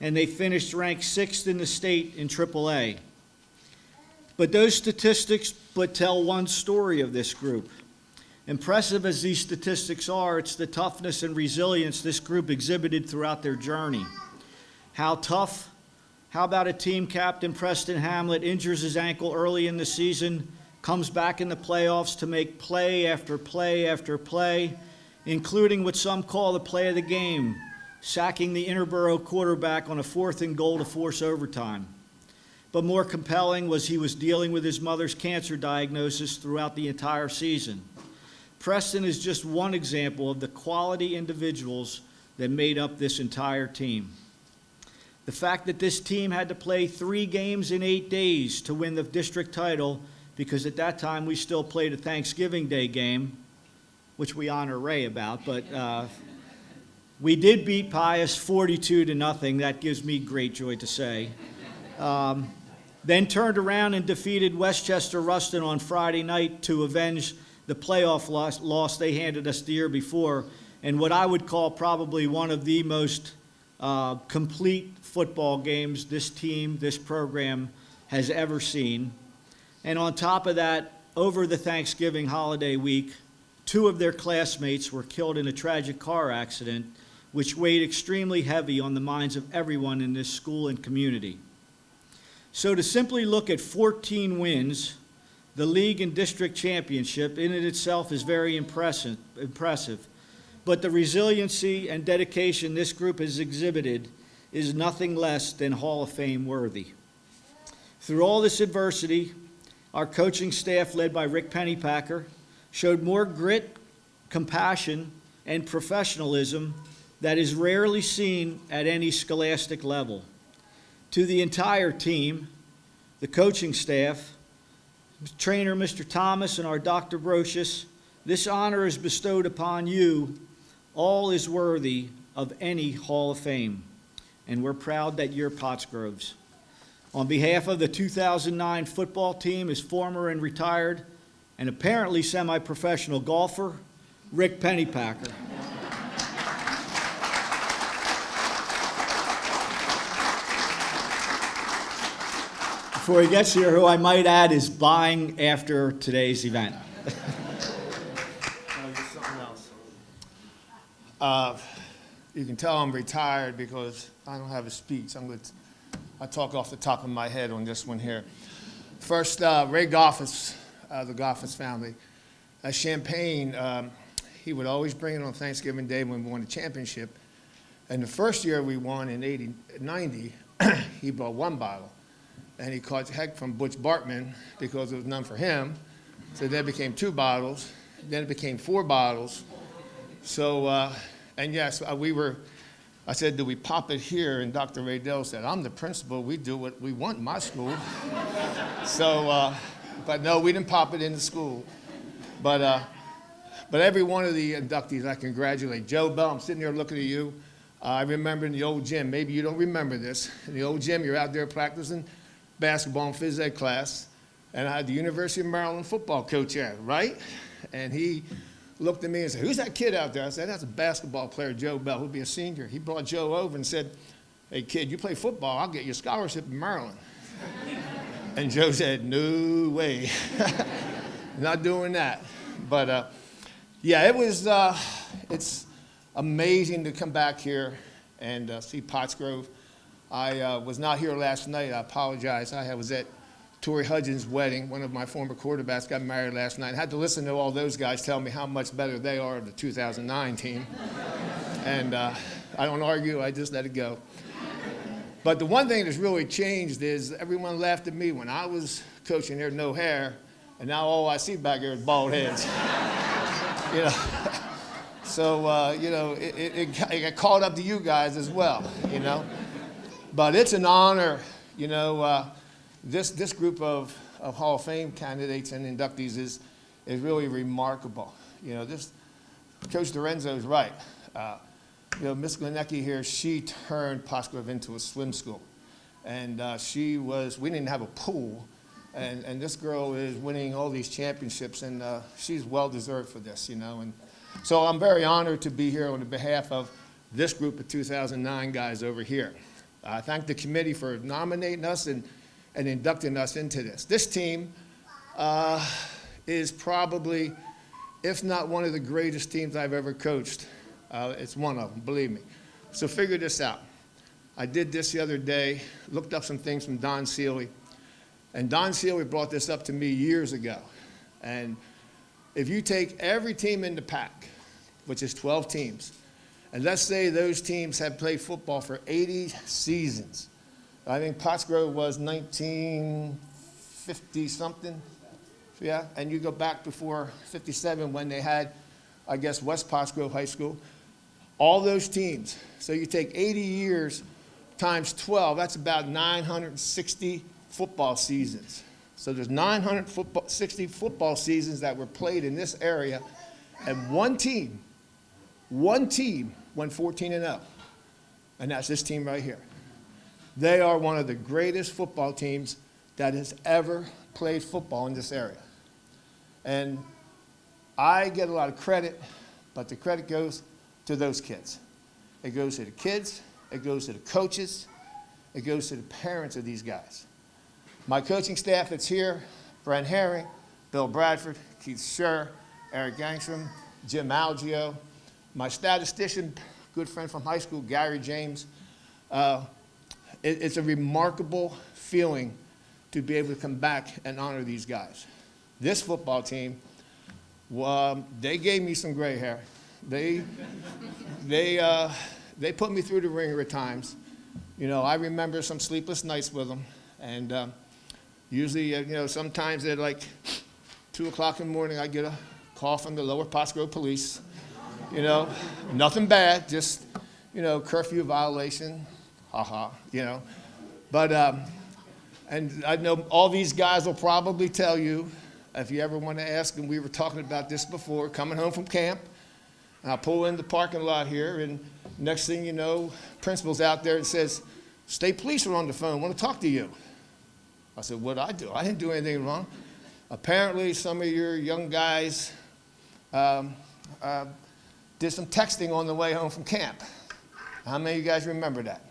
and they finished ranked 6th in the state in AAA. But those statistics but tell one story of this group. Impressive as these statistics are, it's the toughness and resilience this group exhibited throughout their journey. How tough? How about a team captain, Preston Hamlet, injures his ankle early in the season, comes back in the playoffs to make play after play after play, including what some call the play of the game, sacking the Interborough quarterback on a 4th and goal to force overtime. But more compelling was he was dealing with his mother's cancer diagnosis throughout the entire season. Preston is just one example of the quality individuals that made up this entire team. The fact that this team had to play 3 games in 8 days to win the district title, because at that time we still played a Thanksgiving Day game, which we honor Ray about, but we did beat Pius 42-0. That gives me great joy to say. Then turned around and defeated Westchester Ruston on Friday night to avenge the playoff loss they handed us the year before, and what I would call probably one of the most complete football games this team, this program has ever seen. And on top of that, over the Thanksgiving holiday week, 2 of their classmates were killed in a tragic car accident, which weighed extremely heavy on the minds of everyone in this school and community. So to simply look at 14 wins, the league and district championship in it itself is very impressive. But the resiliency and dedication this group has exhibited is nothing less than Hall of Fame worthy. Through all this adversity, our coaching staff, led by Rick Pennypacker, showed more grit, compassion, and professionalism that is rarely seen at any scholastic level. To the entire team, the coaching staff, trainer Mr. Thomas and our Dr. Brocious, this honor is bestowed upon you. All is worthy of any Hall of Fame, and we're proud that you're Pottsgroves. On behalf of the 2009 football team, as former and retired and apparently semi-professional golfer, Rick Pennypacker. Before he gets here, who I might add is buying after today's event. You can tell I'm retired because I don't have a speech. I talk off the top of my head on this one here. First, Ray Goffus, the Goffus family. Champagne, he would always bring it on Thanksgiving Day when we won the championship. And the first year we won in 90, he brought 1 bottle. And he caught heck from Butch Bartman because there was none for him. So then it became 2 bottles. Then it became 4 bottles. So, and yes, I said, do we pop it here? And Dr. Raydell said, I'm the principal. We do what we want in my school. So, but no, we didn't pop it in the school. But every one of the inductees, I congratulate. Joe Bell, I'm sitting there looking at you. I remember in the old gym, maybe you don't remember this. In the old gym, you're out there practicing basketball and phys ed class. And I had the University of Maryland football coach there, right? And he looked at me and said, who's that kid out there? I said, that's a basketball player, Joe Bell, who'll be a senior. He brought Joe over and said, hey, kid, you play football, I'll get you a scholarship in Maryland. And Joe said, no way. Not doing that. But, yeah, it's amazing to come back here and see Pottsgrove. I was not here last night. I apologize. I was at Torrey Hudgens' wedding. One of my former quarterbacks got married last night. I had to listen to all those guys tell me how much better they are of the 2009 team. And I don't argue, I just let it go. But the one thing that's really changed is everyone laughed at me when I was coaching. There was no hair, and now all I see back here is bald heads. You know, so you know, it got caught up to you guys as well. You know, but it's an honor. You know, this group of Hall of Fame candidates and inductees is really remarkable. You know, Coach Lorenzo is right. You know, Miss Glinecke here, she turned Pottsgrove into a swim school. And we didn't have a pool, and this girl is winning all these championships, and she's well-deserved for this, you know. And so I'm very honored to be here on behalf of this group of 2009 guys over here. I thank the committee for nominating us and inducting us into this. This team is probably, if not one of the greatest teams I've ever coached. It's one of them, believe me. So figure this out. I did this the other day, looked up some things from Don Seeley, and Don Seeley brought this up to me years ago. And if you take every team in the pack, which is 12 teams, and let's say those teams have played football for 80 seasons. I think Pottsgrove was 1950-something, yeah? And you go back before 57 when they had, I guess, West Pottsgrove High School. All those teams, so you take 80 years times 12, that's about 960 football seasons. So there's 960 football seasons that were played in this area, and one team went 14-0, and that's this team right here. They are one of the greatest football teams that has ever played football in this area. And I get a lot of credit, but the credit goes to those kids. It goes to the kids, it goes to the coaches, it goes to the parents of these guys. My coaching staff that's here, Brent Herring, Bill Bradford, Keith Scher, Eric Gangstrom, Jim Algio, my statistician, good friend from high school, Gary James. It's a remarkable feeling to be able to come back and honor these guys. This football team, they gave me some gray hair. They put me through the ringer at times. You know, I remember some sleepless nights with them, and usually, you know, sometimes at like 2 o'clock in the morning, I get a call from the Lower Pottsgrove Police. You know, nothing bad, just, you know, curfew violation, you know. But, and I know all these guys will probably tell you, if you ever want to ask them, we were talking about this before, coming home from camp, and I pull in the parking lot here, and next thing you know, principal's out there and says, state police are on the phone, want to talk to you. I said, what'd I do? I didn't do anything wrong. Apparently, some of your young guys did some texting on the way home from camp. How many of you guys remember that?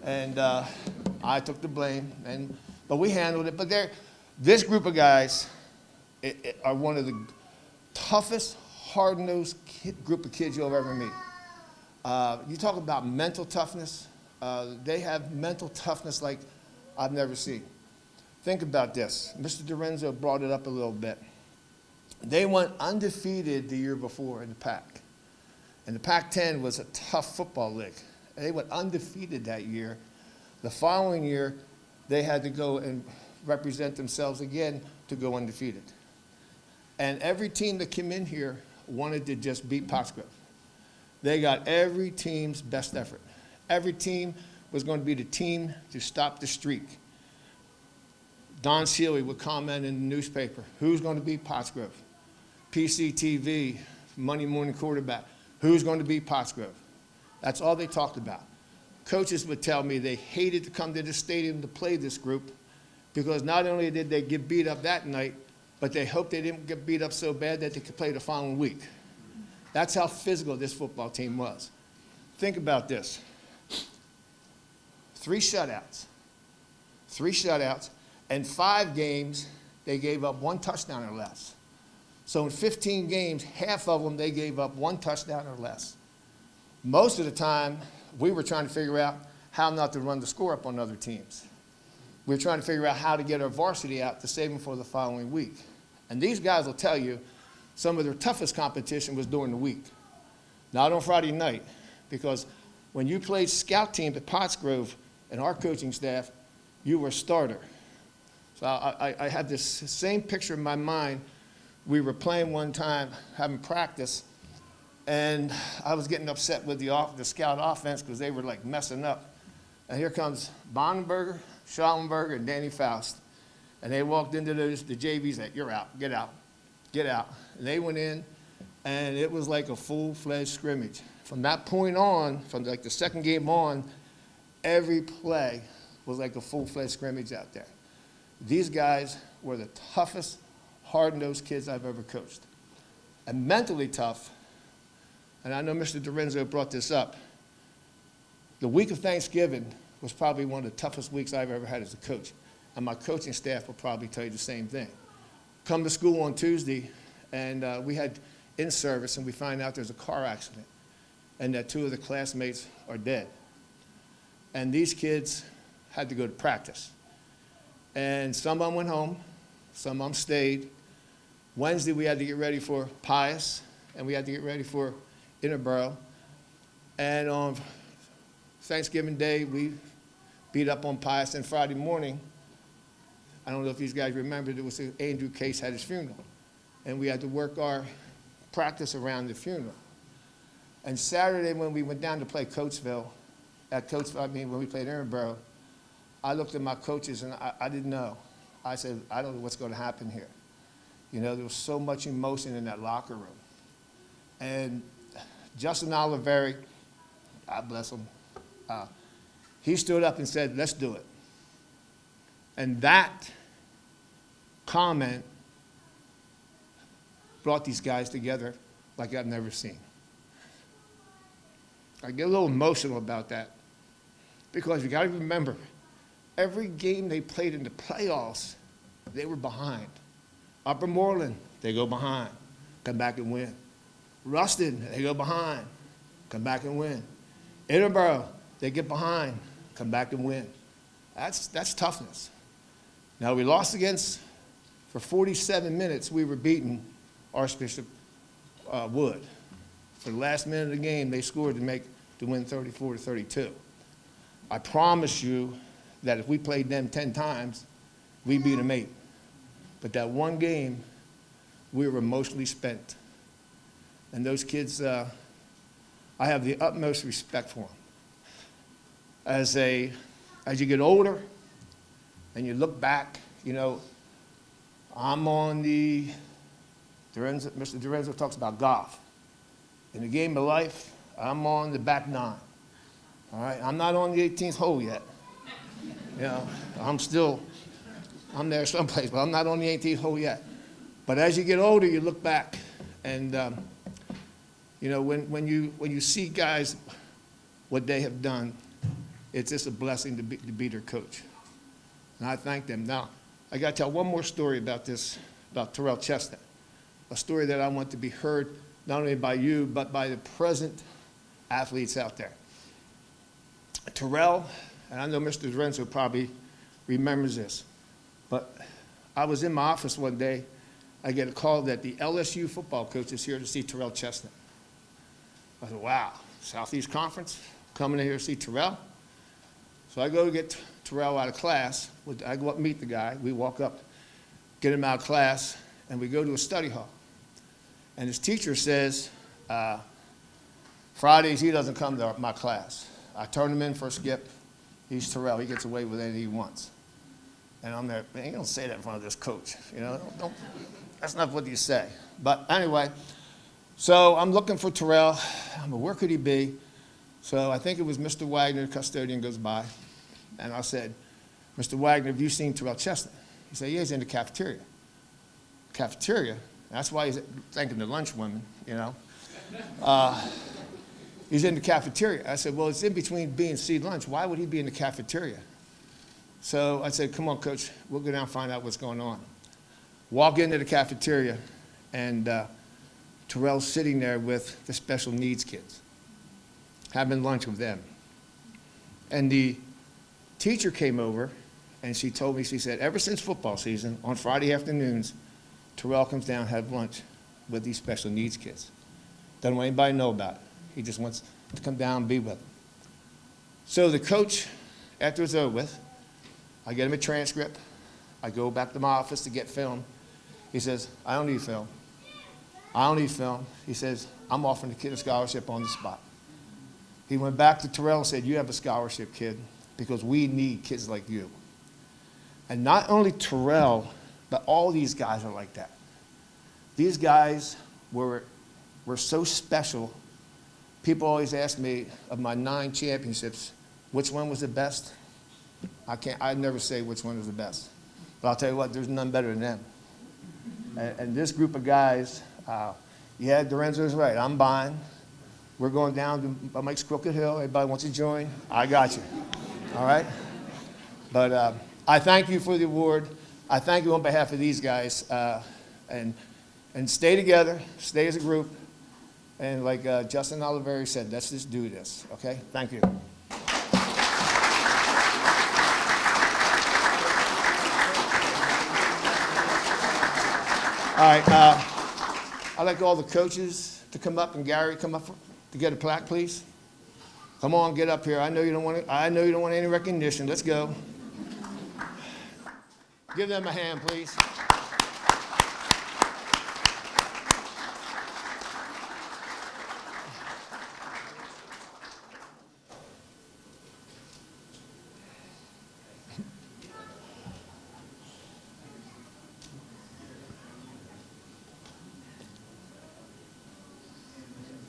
And I took the blame, but we handled it. But this group of guys are one of the toughest, hard-nosed group of kids you'll ever meet. You talk about mental toughness. They have mental toughness like I've never seen. Think about this. Mr. Lorenzo brought it up a little bit. They went undefeated the year before in the Pac. And the Pac-10 was a tough football league. They went undefeated that year. The following year, they had to go and represent themselves again to go undefeated. And every team that came in here wanted to just beat Pottsgrove. They got every team's best effort. Every team was going to be the team to stop the streak. Don Seeley would comment in the newspaper, who's going to beat Pottsgrove? PCTV, Monday Morning Quarterback, who's going to beat Pottsgrove? That's all they talked about. Coaches would tell me they hated to come to the stadium to play this group because not only did they get beat up that night, but they hoped they didn't get beat up so bad that they could play the following week. That's how physical this football team was. Think about this. 3 shutouts. 3 shutouts. And 5 games, they gave up 1 touchdown or less. So in 15 games, half of them, they gave up 1 touchdown or less. Most of the time, we were trying to figure out how not to run the score up on other teams. We were trying to figure out how to get our varsity out to save them for the following week. And these guys will tell you some of their toughest competition was during the week, not on Friday night, because when you played scout team at Pottsgrove and our coaching staff, you were a starter. So I had this same picture in my mind. We were playing one time, having practice, and I was getting upset with the scout offense because they were like messing up. And here comes Bonenberger, Schallenberger and Danny Faust. And they walked into the JV, said, "You're out, get out, get out." And they went in, and it was like a full-fledged scrimmage. From that point on, from like the second game on, every play was like a full-fledged scrimmage out there. These guys were the toughest, hard-nosed kids I've ever coached. And mentally tough, and I know Mr. Dorenzo brought this up, the week of Thanksgiving was probably one of the toughest weeks I've ever had as a coach. And my coaching staff will probably tell you the same thing. Come to school on Tuesday, and we had in-service, and we find out there's a car accident, and that 2 of the classmates are dead. And these kids had to go to practice. And some of them went home, some of them stayed. Wednesday, we had to get ready for Pius, and we had to get ready for Interborough. And on Thanksgiving Day, we beat up on Pius, and Friday morning, I don't know if these guys remember, it was Andrew Case had his funeral. And we had to work our practice around the funeral. And Saturday, when we went down to play Coatesville, when we played Edinburgh, I looked at my coaches and I didn't know. I said, I don't know what's going to happen here. You know, there was so much emotion in that locker room. And Justin Oliveri, God bless him, he stood up and said, "Let's do it." And that comment brought these guys together like I've never seen. I get a little emotional about that because you got to remember, every game they played in the playoffs, they were behind. Upper Moreland, they go behind, come back and win. Ruston, they go behind, come back and win. Edinburgh, they get behind, come back and win. That's toughness. Now, we lost for 47 minutes, we were beating Archbishop Wood. For the last minute of the game, they scored to win 34-32. I promise you that if we played them 10 times, we beat them 8. But that one game, we were emotionally spent. And those kids, I have the utmost respect for them. As you get older and you look back, you know, I'm on the, Mr. Dorenzo talks about golf. In the game of life, I'm on the back 9. All right, I'm not on the 18th hole yet. You know, I'm there someplace, but I'm not on the 18th hole yet. But as you get older, you look back, and you know, when you see guys what they have done, it's just a blessing to be their coach, and I thank them. Now, I got to tell one more story about Terrell Chestnut, a story that I want to be heard not only by you but by the present athletes out there. Terrell, and I know Mr. Dorenzo probably remembers this, but I was in my office one day. I get a call that the LSU football coach is here to see Terrell Chestnut. I said, wow, Southeast Conference, coming in here to see Terrell? So I go to get Terrell out of class. I go up and meet the guy. We walk up, get him out of class, and we go to a study hall. And his teacher says, Fridays he doesn't come to my class. I turn him in for a skip. He's Terrell. He gets away with anything he wants. And I'm there, man, you don't say that in front of this coach. You know, that's not what you say. But anyway, so I'm looking for Terrell. Where could he be? So I think it was Mr. Wagner, the custodian, goes by. And I said, Mr. Wagner, have you seen Terrell Chestnut? He said, yeah, he's in the cafeteria. Cafeteria? That's why he's thanking the lunch women, you know. He's in the cafeteria. I said, well, it's in between B and C lunch. Why would he be in the cafeteria? So I said, come on, Coach, we'll go down and find out what's going on. Walk into the cafeteria, and Terrell's sitting there with the special needs kids, having lunch with them. And the teacher came over, and she told me, she said, ever since football season, on Friday afternoons, Terrell comes down and have lunch with these special needs kids. Doesn't want anybody to know about it. He just wants to come down and be with them. So the coach, after it's over with, I get him a transcript. I go back to my office to get film. He says, I don't need film. I don't need film. He says, I'm offering the kid a scholarship on the spot. He went back to Terrell and said, you have a scholarship, kid, because we need kids like you. And not only Terrell, but all these guys are like that. These guys were so special. People always ask me, of my 9 championships, which one was the best? I'd never say which one was the best. But I'll tell you what, there's none better than them. And this group of guys, yeah, Lorenzo's right. I'm buying. We're going down to Mike's Crooked Hill. Everybody wants to join? I got you. All right? But I thank you for the award. I thank you on behalf of these guys. And stay together, stay as a group. And like Justin Oliveri said, let's just do this, okay? Thank you. All right, I'd like all the coaches to come up, and Gary, come up to get a plaque, please. Come on, get up here. I know you don't want any recognition. Let's go. Give them a hand, please.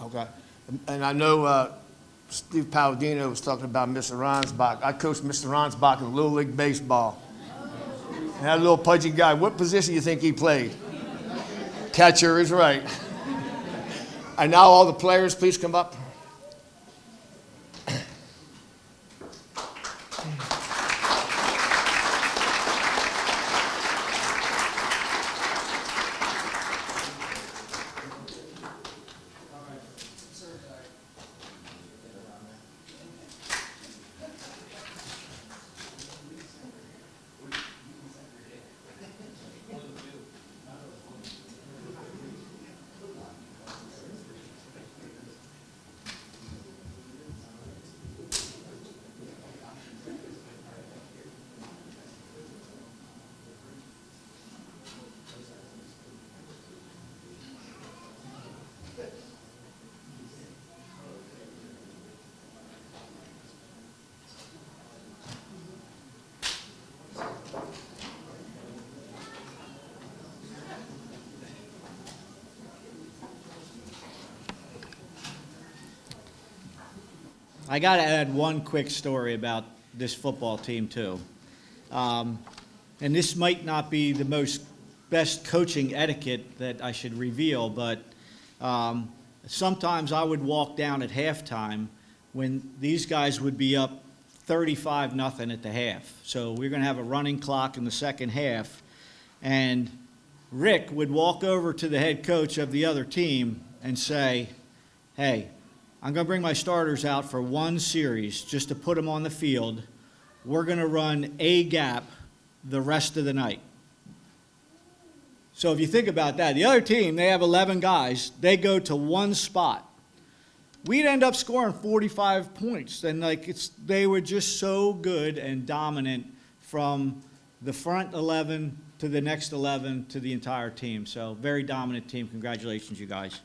Okay. And I know Steve Palladino was talking about Mr. Ransbach. I coached Mr. Ransbach in Little League Baseball. And that little pudgy guy, what position do you think he played? Catcher is right. And now all the players, please come up. I got to add one quick story about this football team, too. And this might not be the best coaching etiquette that I should reveal, but sometimes I would walk down at halftime when these guys would be up 35-0 at the half. So we're going to have a running clock in the second half. And Rick would walk over to the head coach of the other team and say, hey, I'm going to bring my starters out for one series just to put them on the field. We're going to run a gap the rest of the night. So if you think about that, the other team, they have 11 guys. They go to one spot. We'd end up scoring 45 points. And they were just so good and dominant from the front 11 to the next 11 to the entire team. So very dominant team. Congratulations, you guys.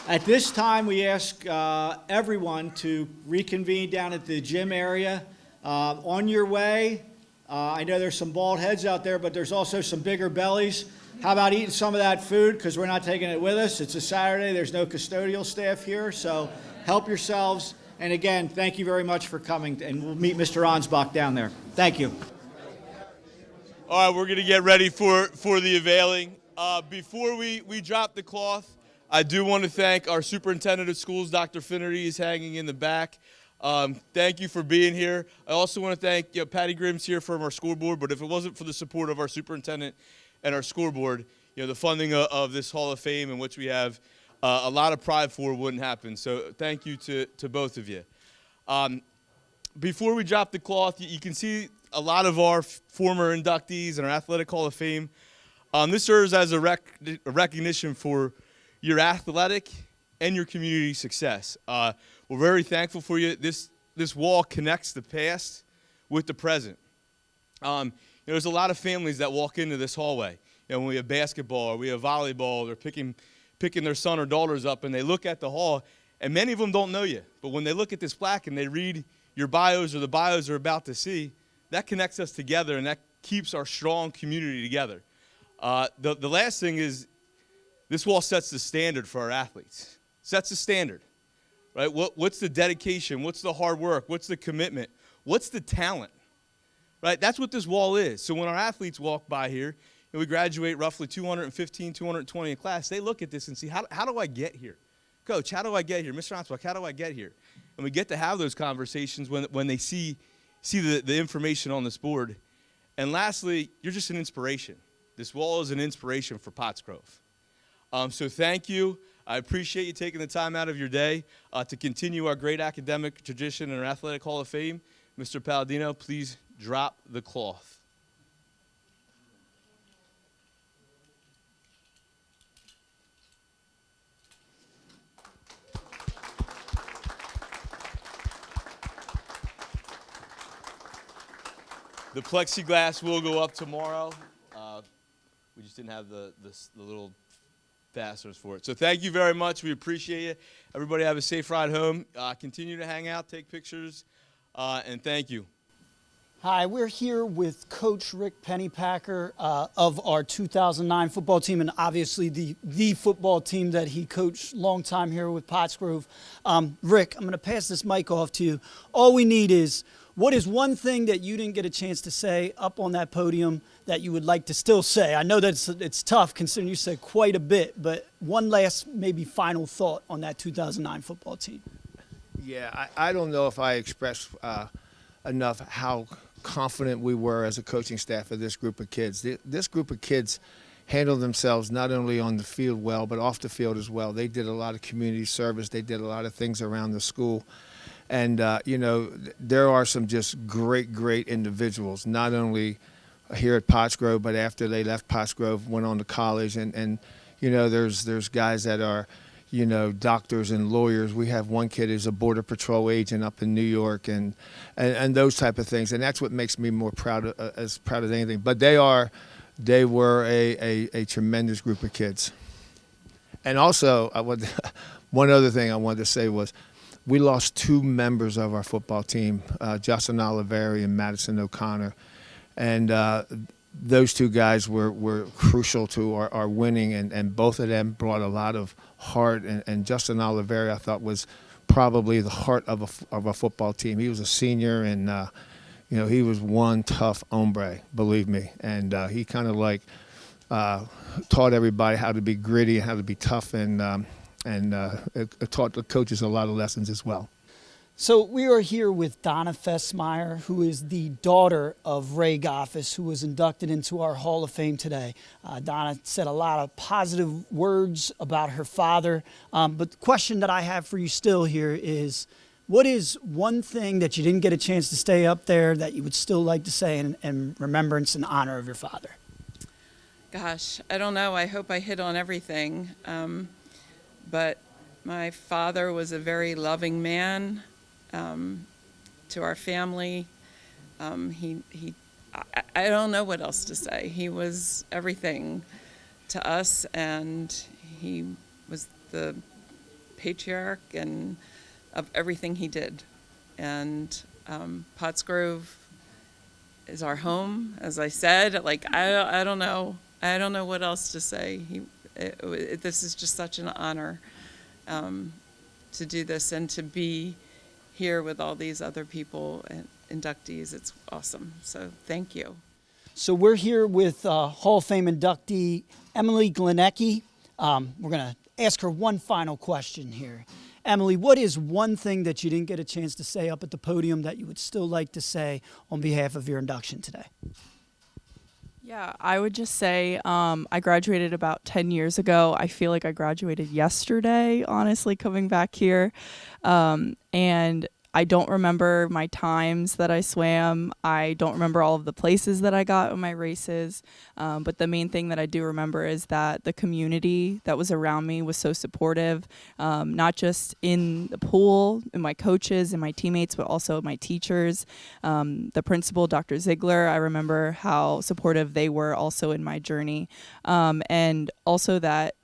At this time, we ask everyone to reconvene down at the gym area. On your way, I know there's some bald heads out there, but there's also some bigger bellies. How about eating some of that food, because we're not taking it with us. It's a Saturday. There's no custodial staff here, so help yourselves. And again, thank you very much for coming, and we'll meet Mr. Ransbach down there. Thank you. All right, we're going to get ready for the unveiling. Before we drop the cloth, I do want to thank our superintendent of schools, Dr. Finnerty, is hanging in the back. Thank you for being here. I also want to thank Patty Grimm's here from our school board, but if it wasn't for the support of our superintendent and our school board, the funding of this Hall of Fame, in which we have a lot of pride for, wouldn't happen. So thank you to both of you. Before we drop the cloth, you can see a lot of our former inductees in our Athletic Hall of Fame. This serves as a recognition for your athletic and your community success. We're very thankful for you. This wall connects the past with the present. There's a lot of families that walk into this hallway. When we have basketball or we have volleyball, they're picking their son or daughters up, and they look at the hall, and many of them don't know you. But when they look at this plaque and they read your bios or the bios are about to see, that connects us together and that keeps our strong community together. The last thing is this wall sets the standard for our athletes. Sets the standard, right? What's the dedication? What's the hard work? What's the commitment? What's the talent, right? That's what this wall is. So when our athletes walk by here, and we graduate roughly 215, 220 in class, they look at this and see, how do I get here? Coach, how do I get here? Mr. Ansbach, how do I get here? And we get to have those conversations when they see the information on this board. And lastly, you're just an inspiration. This wall is an inspiration for Pottsgrove. So thank you. I appreciate you taking the time out of your day to continue our great academic tradition in our Athletic Hall of Fame. Mr. Palladino, please drop the cloth. The plexiglass will go up tomorrow. We just didn't have the little fasteners for it. So thank you very much. We appreciate it. Everybody have a safe ride home. Continue to hang out, take pictures, and thank you. Hi, we're here with Coach Rick Pennypacker of our 2009 football team, and obviously the football team that he coached long time here with Pottsgrove. Rick, I'm going to pass this mic off to you. All we need is, what is one thing that you didn't get a chance to say up on that podium that you would like to still say? I know that it's tough considering you said quite a bit, but one last maybe final thought on that 2009 football team. Yeah, I don't know if I expressed enough how confident we were as a coaching staff of this group of kids. This group of kids handled themselves not only on the field well, but off the field as well. They did a lot of community service. They did a lot of things around the school. And, there are some just great individuals, not only here at Pottsgrove, but after they left Pottsgrove, went on to college. And there's guys that are, doctors and lawyers. We have one kid who's a Border Patrol agent up in New York and those type of things. And that's what makes me more proud as anything. But they were a tremendous group of kids. And also, one other thing I wanted to say was, we lost two members of our football team, Justin Oliveri and Madison O'Connor. And those two guys were crucial to our winning, and both of them brought a lot of heart. And Justin Oliveri, I thought, was probably the heart of a football team. He was a senior, and he was one tough hombre, believe me. And he kind of taught everybody how to be gritty and how to be tough, and it taught the coaches a lot of lessons as well. So we are here with Donna Fessmeyer, who is the daughter of Ray Goffus, who was inducted into our Hall of Fame today. Donna said a lot of positive words about her father. But the question that I have for you still here is, what is one thing that you didn't get a chance to stay up there that you would still like to say in remembrance and honor of your father? Gosh, I don't know. I hope I hit on everything. But my father was a very loving man to our family. I don't know what else to say. He was everything to us, and he was the patriarch and of everything he did. And Pottsgrove is our home, as I said. I don't know. I don't know what else to say. This is just such an honor to do this and to be here with all these other people and inductees. It's awesome. So thank you. So we're here with Hall of Fame inductee Emily Glinecke. We're going to ask her one final question here. Emily, what is one thing that you didn't get a chance to say up at the podium that you would still like to say on behalf of your induction today? Yeah, I would just say I graduated about 10 years ago. I feel like I graduated yesterday, honestly, coming back here. And I don't remember my times that I swam. I don't remember all of the places that I got in my races. But the main thing that I do remember is that the community that was around me was so supportive, not just in the pool, and my coaches and my teammates, but also my teachers. The principal, Dr. Ziegler, I remember how supportive they were also in my journey. And also that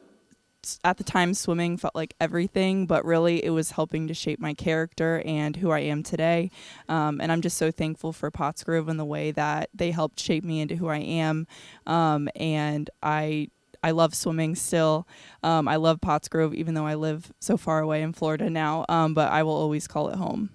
at the time, swimming felt like everything, but really it was helping to shape my character and who I am today. And I'm just so thankful for Pottsgrove and the way that they helped shape me into who I am. And I love swimming still. I love Pottsgrove, even though I live so far away in Florida now, but I will always call it home.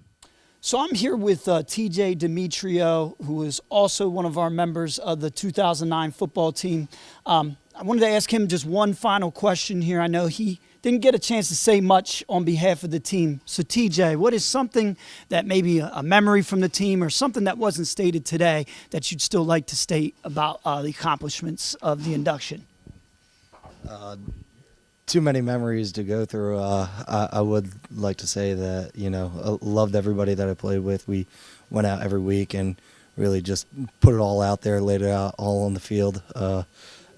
So I'm here with TJ Demetrio, who is also one of our members of the 2009 football team. I wanted to ask him just one final question here. I know he didn't get a chance to say much on behalf of the team. So TJ, what is something that maybe a memory from the team or something that wasn't stated today that you'd still like to state about the accomplishments of the induction? Too many memories to go through. I would like to say that, I loved everybody that I played with. We went out every week and really just put it all out there, laid it out all on the field.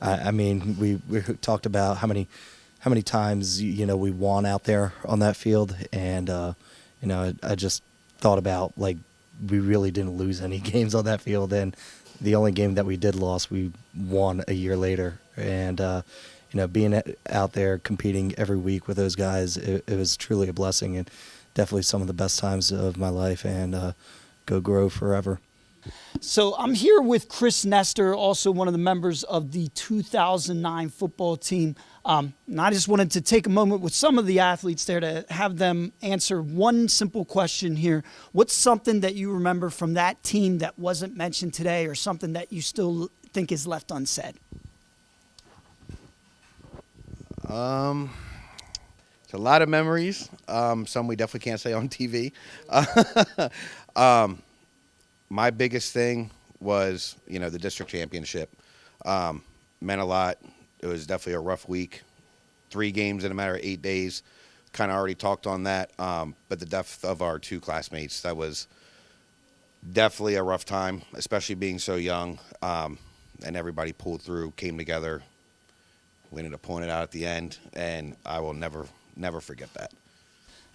I mean, we talked about how many times, we won out there on that field. And, I just thought about, like, we really didn't lose any games on that field. And the only game that we did lose, we won a year later. And, being out there competing every week with those guys, it was truly a blessing and definitely some of the best times of my life. And go grow forever. So I'm here with Chris Nestor, also one of the members of the 2009 football team. And I just wanted to take a moment with some of the athletes there to have them answer one simple question here. What's something that you remember from that team that wasn't mentioned today, or something that you still think is left unsaid? It's a lot of memories. Some we definitely can't say on TV. My biggest thing was, the district championship. Meant a lot. It was definitely a rough week. 3 games in a matter of 8 days. Kind of already talked on that. But the death of our 2 classmates, that was definitely a rough time, especially being so young. And everybody pulled through, came together. We ended up pulling it out at the end, and I will never forget that.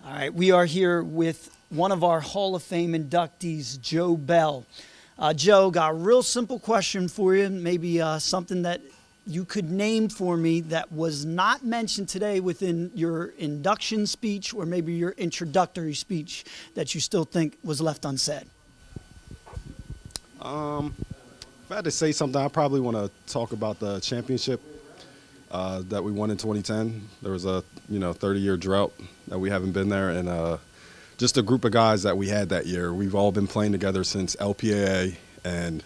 All right, we are here with one of our Hall of Fame inductees, Joe Bell. Joe, got a real simple question for you, maybe something that you could name for me that was not mentioned today within your induction speech or maybe your introductory speech that you still think was left unsaid. If I had to say something, I probably want to talk about the championship that we won in 2010. There was a 30-year drought that we haven't been there, and just a group of guys that we had that year. We've all been playing together since LPAA, and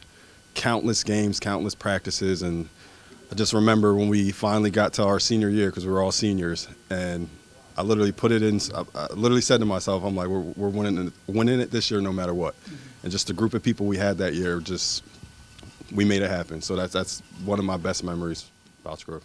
countless games, countless practices, and I just remember when we finally got to our senior year, because we were all seniors, and I literally put it in. I literally said to myself, "I'm like, we're winning it this year, no matter what." And just the group of people we had that year, we made it happen. So that's one of my best memories, Pottsgrove.